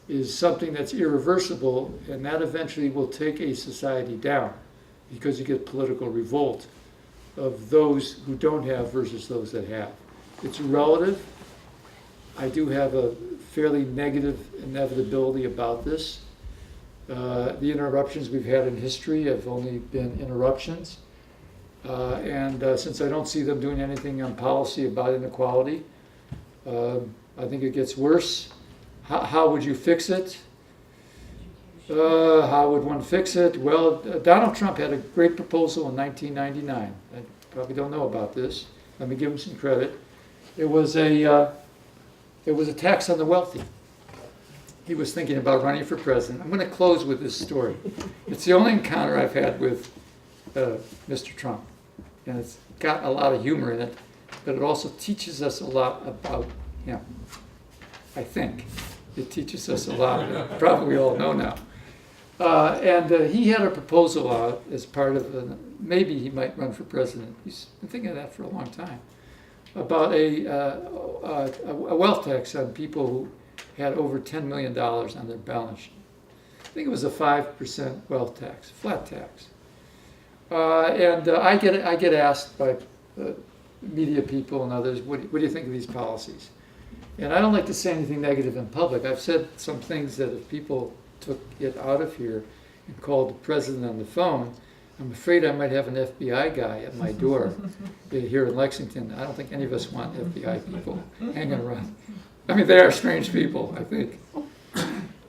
is something that's irreversible, and that eventually will take a society down because you get political revolt of those who don't have versus those that have. It's relative. I do have a fairly negative inevitability about this. The interruptions we've had in history have only been interruptions. And since I don't see them doing anything on policy about inequality, I think it gets worse. How would you fix it? How would one fix it? Well, Donald Trump had a great proposal in 1999. I probably don't know about this. Let me give him some credit. It was a tax on the wealthy. He was thinking about running for president. I'm going to close with this story. It's the only encounter I've had with Mr. Trump. And it's got a lot of humor in it, but it also teaches us a lot about him. I think it teaches us a lot. Probably all know now. And he had a proposal out as part of maybe he might run for president. He's been thinking of that for a long time. About a wealth tax on people who had over $10 million on their balance sheet. I think it was a 5% wealth tax, flat tax. And I get asked by media people and others, what do you think of these policies? And I don't like to say anything negative in public. I've said some things that if people took it out of here and called the president on the phone, I'm afraid I might have an FBI guy at my door here in Lexington. I don't think any of us want FBI people hanging around. I mean, they are strange people, I think.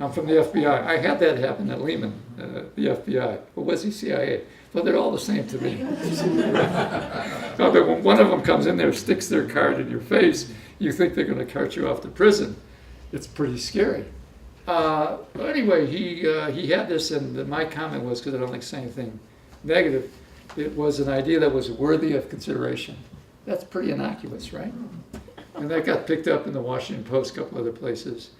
I'm from the FBI. I had that happen at Lehman, the FBI. Or was he CIA? Well, they're all the same to me. But when one of them comes in there, sticks their card in your face, you think they're going to cart you off to prison. It's pretty scary. But anyway, he had this, and my comment was, because I don't like saying anything negative, it was an idea that was worthy of consideration. That's pretty innocuous, right? And that got picked up in the Washington Post, a couple other places.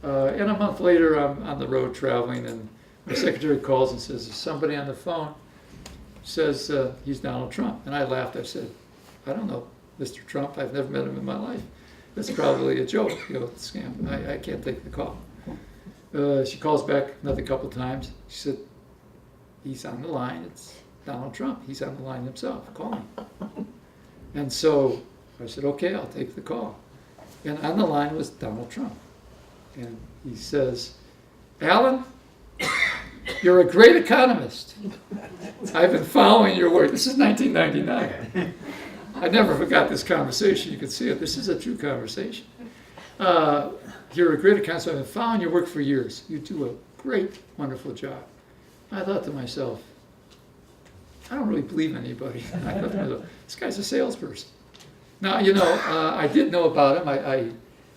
And a month later, I'm on the road traveling, and my secretary calls and says, "Is somebody on the phone?" Says, he's Donald Trump. And I laughed. I said, "I don't know, Mr. Trump. I've never met him in my life. That's probably a joke, scam. I can't take the call." She calls back another couple times. She said, "He's on the line. It's Donald Trump. He's on the line himself. Call him." And so I said, "Okay, I'll take the call." And on the line was Donald Trump. And he says, "Alan, you're a great economist. I've been following your work. This is 1999. I never forgot this conversation. You can see it. This is a true conversation. You're a great accountant. I've been following your work for years. You do a great, wonderful job. I thought to myself, I don't really believe anybody. I thought to myself, this guy's a salesperson. Now, I did know about him.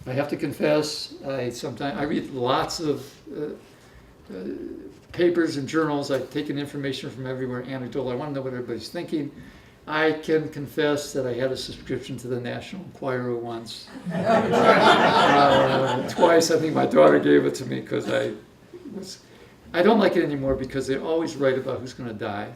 I have to confess, I read lots of papers and journals. I've taken information from everywhere, anecdotal. I want to know what everybody's thinking. I can confess that I had a subscription to the National Enquirer once. Twice, I think my daughter gave it to me because I don't like it anymore because they always write about who's going to die.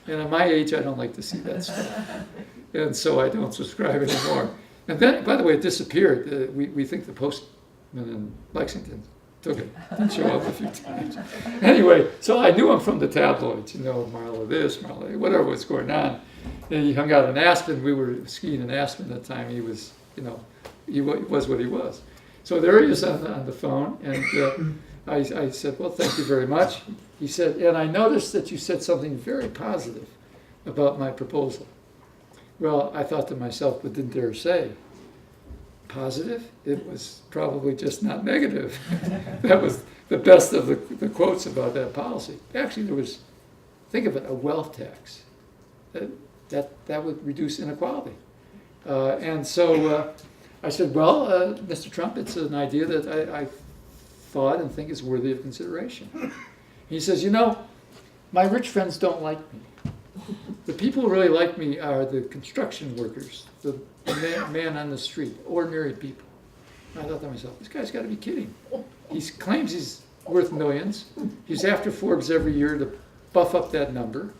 And at my age, I don't like to see that stuff. And so I don't subscribe anymore. And then, by the way, it disappeared. We think the postman in Lexington took it. Didn't show up a few times. Anyway, so I knew him from the tabloids, Marla this, Marla, whatever was going on. And he hung out in Aspen. We were skiing in Aspen at the time. He was, he was what he was. So there he is on the phone, and I said, well, thank you very much. He said, and I noticed that you said something very positive about my proposal. Well, I thought to myself, but didn't dare say. Positive? It was probably just not negative. That was the best of the quotes about that policy. Actually, there was, think of it, a wealth tax. That would reduce inequality. And so I said, well, Mr. Trump, it's an idea that I thought and think is worthy of consideration. He says, my rich friends don't like me. The people who really like me are the construction workers, the man on the street, ordinary people. And I thought to myself, this guy's got to be kidding. He claims he's worth millions. He's after Forbes every year to buff up that number.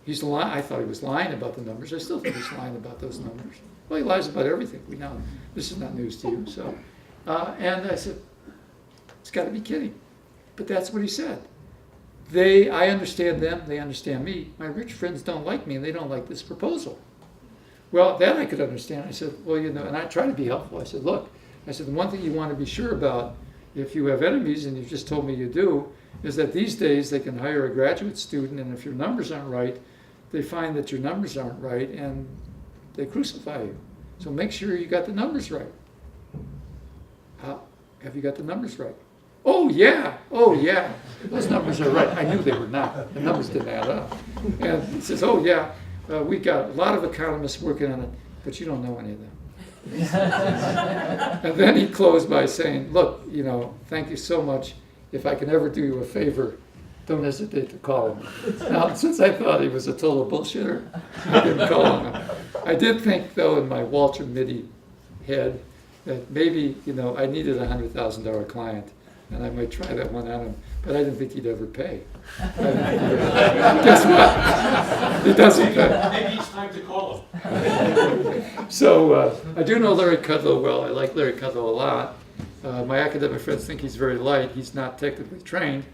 He's lying. I thought he was lying about the numbers. I still think he's lying about those numbers. Well, he lies about everything. We know this is not news to you. So, and I said, it's got to be kidding. But that's what he said. I understand them, they understand me. My rich friends don't like me, and they don't like this proposal. Well, that I could understand. I said, well, and I try to be helpful. I said, look, the one thing you want to be sure about, if you have enemies, and you just told me you do, is that these days they can hire a graduate student, and if your numbers aren't right, they find that your numbers aren't right, and they crucify you. So make sure you got the numbers right. Have you got the numbers right? Oh yeah, those numbers are right. I knew they were not. The numbers didn't add up. And he says, oh yeah, we got a lot of economists working on it, but you don't know any of them. And then he closed by saying, look, thank you so much. If I can ever do you a favor, don't hesitate to call him. Now, since I thought he was a total bullshitter, I didn't call him. I did think, though, in my Walter Mitty head, that maybe, I needed a $100,000 client. And I might try that one on him, but I didn't think he'd ever pay. Guess what? He doesn't pay. Maybe it's time to call him. So I do know Larry Kudlow well. I like Larry Kudlow a lot. My academic friends think he's very light. He's not technically trained.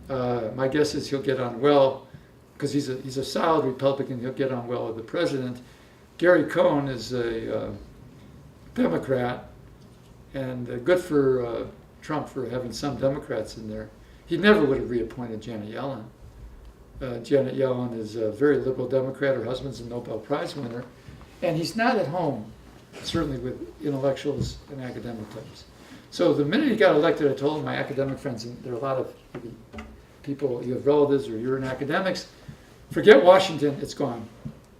My guess is he'll get on well, because he's a solid Republican. He'll get on well with the president. Gary Cohn is a Democrat, and good for Trump for having some Democrats in there. He never would have reappointed Janet Yellen. Janet Yellen is a very liberal Democrat. Her husband's a Nobel Prize winner. And he's not at home, certainly with intellectuals and academic types. So the minute he got elected, I told my academic friends, and there are a lot of people, you have relatives or you're in academics, forget Washington, it's gone.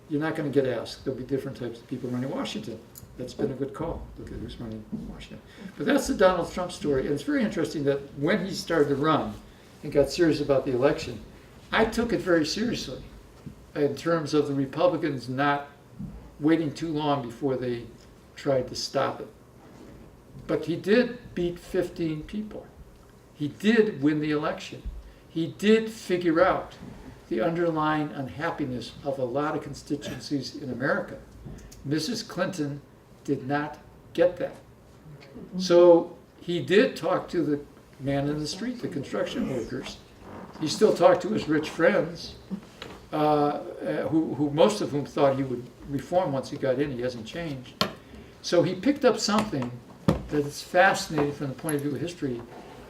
You're not going to get asked. There'll be different types of people running Washington. That's been a good call. Look at who's running Washington. But that's the Donald Trump story. And it's very interesting that when he started to run and got serious about the election, I took it very seriously in terms of the Republicans not waiting too long before they tried to stop it. But he did beat 15 people. He did win the election. He did figure out the underlying unhappiness of a lot of constituencies in America. Mrs. Clinton did not get that. So he did talk to the man in the street, the construction workers. He still talked to his rich friends, who most of whom thought he would reform once he got in. He hasn't changed. So he picked up something that is fascinating from the point of view of history,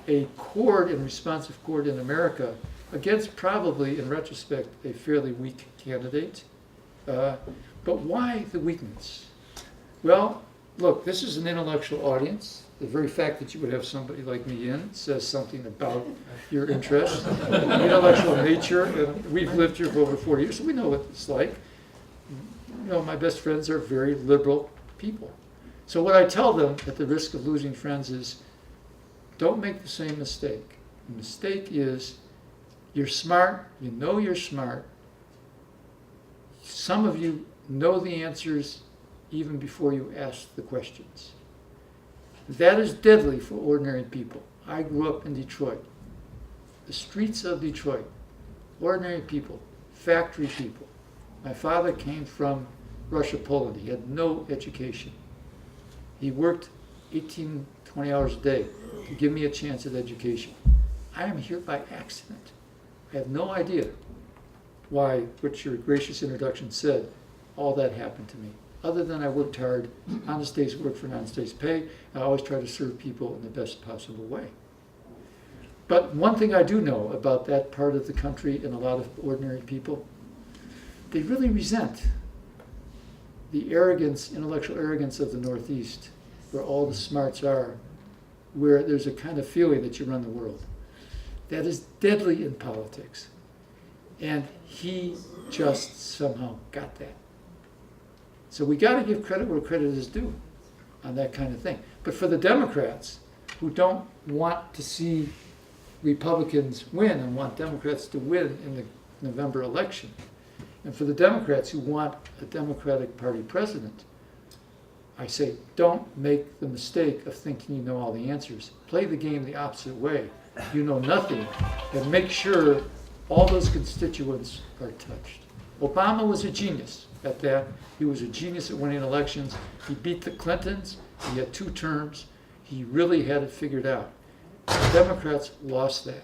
a chord and responsive chord in America against probably, in retrospect, a fairly weak candidate. But why the weakness? Well, look, this is an intellectual audience. The very fact that you would have somebody like me in says something about your interest, intellectual nature. And we've lived here for over 40 years, so we know what it's like. You know, my best friends are very liberal people. So what I tell them, at the risk of losing friends, is don't make the same mistake. The mistake is you're smart, you know you're smart. Some of you know the answers even before you ask the questions. That is deadly for ordinary people. I grew up in Detroit. The streets of Detroit, ordinary people, factory people. My father came from Russia, Poland. He had no education. He worked 18, 20 hours a day to give me a chance at education. I am here by accident. I have no idea why, what your gracious introduction said, all that happened to me. Other than I worked hard, honest day's work for honest day's pay, I always try to serve people in the best possible way. But one thing I do know about that part of the country and a lot of ordinary people, they really resent the arrogance, intellectual arrogance of the Northeast, where all the smarts are, where there's a kind of feeling that you run the world. That is deadly in politics. And he just somehow got that. So we got to give credit where credit is due on that kind of thing. But for the Democrats who don't want to see Republicans win and want Democrats to win in the November election, and for the Democrats who want a Democratic Party president, I say, don't make the mistake of thinking you know all the answers. Play the game the opposite way. You know nothing, and make sure all those constituents are touched. Obama was a genius at that. He was a genius at winning elections. He beat the Clintons. He had 2 terms. He really had it figured out. The Democrats lost that.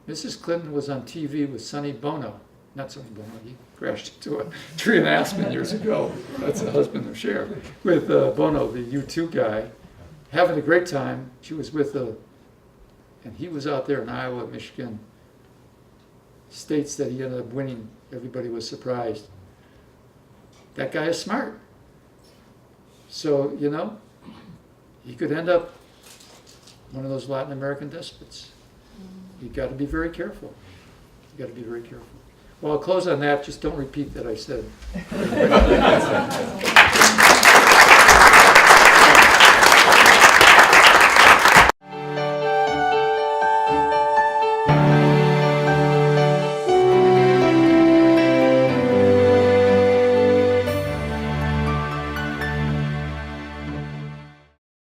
Mrs. Clinton was on TV with Sonny Bono. Not Sonny Bono, he crashed into a tree in Aspen years ago. That's the husband of Cher. With Bono, the U2 guy, having a great time. She was with and he was out there in Iowa, Michigan, states that he ended up winning. Everybody was surprised. That guy is smart. So, you know, he could end up one of those Latin American despots. You've got to be very careful. You've got to be very careful. Well, I'll close on that. Just don't repeat that I said.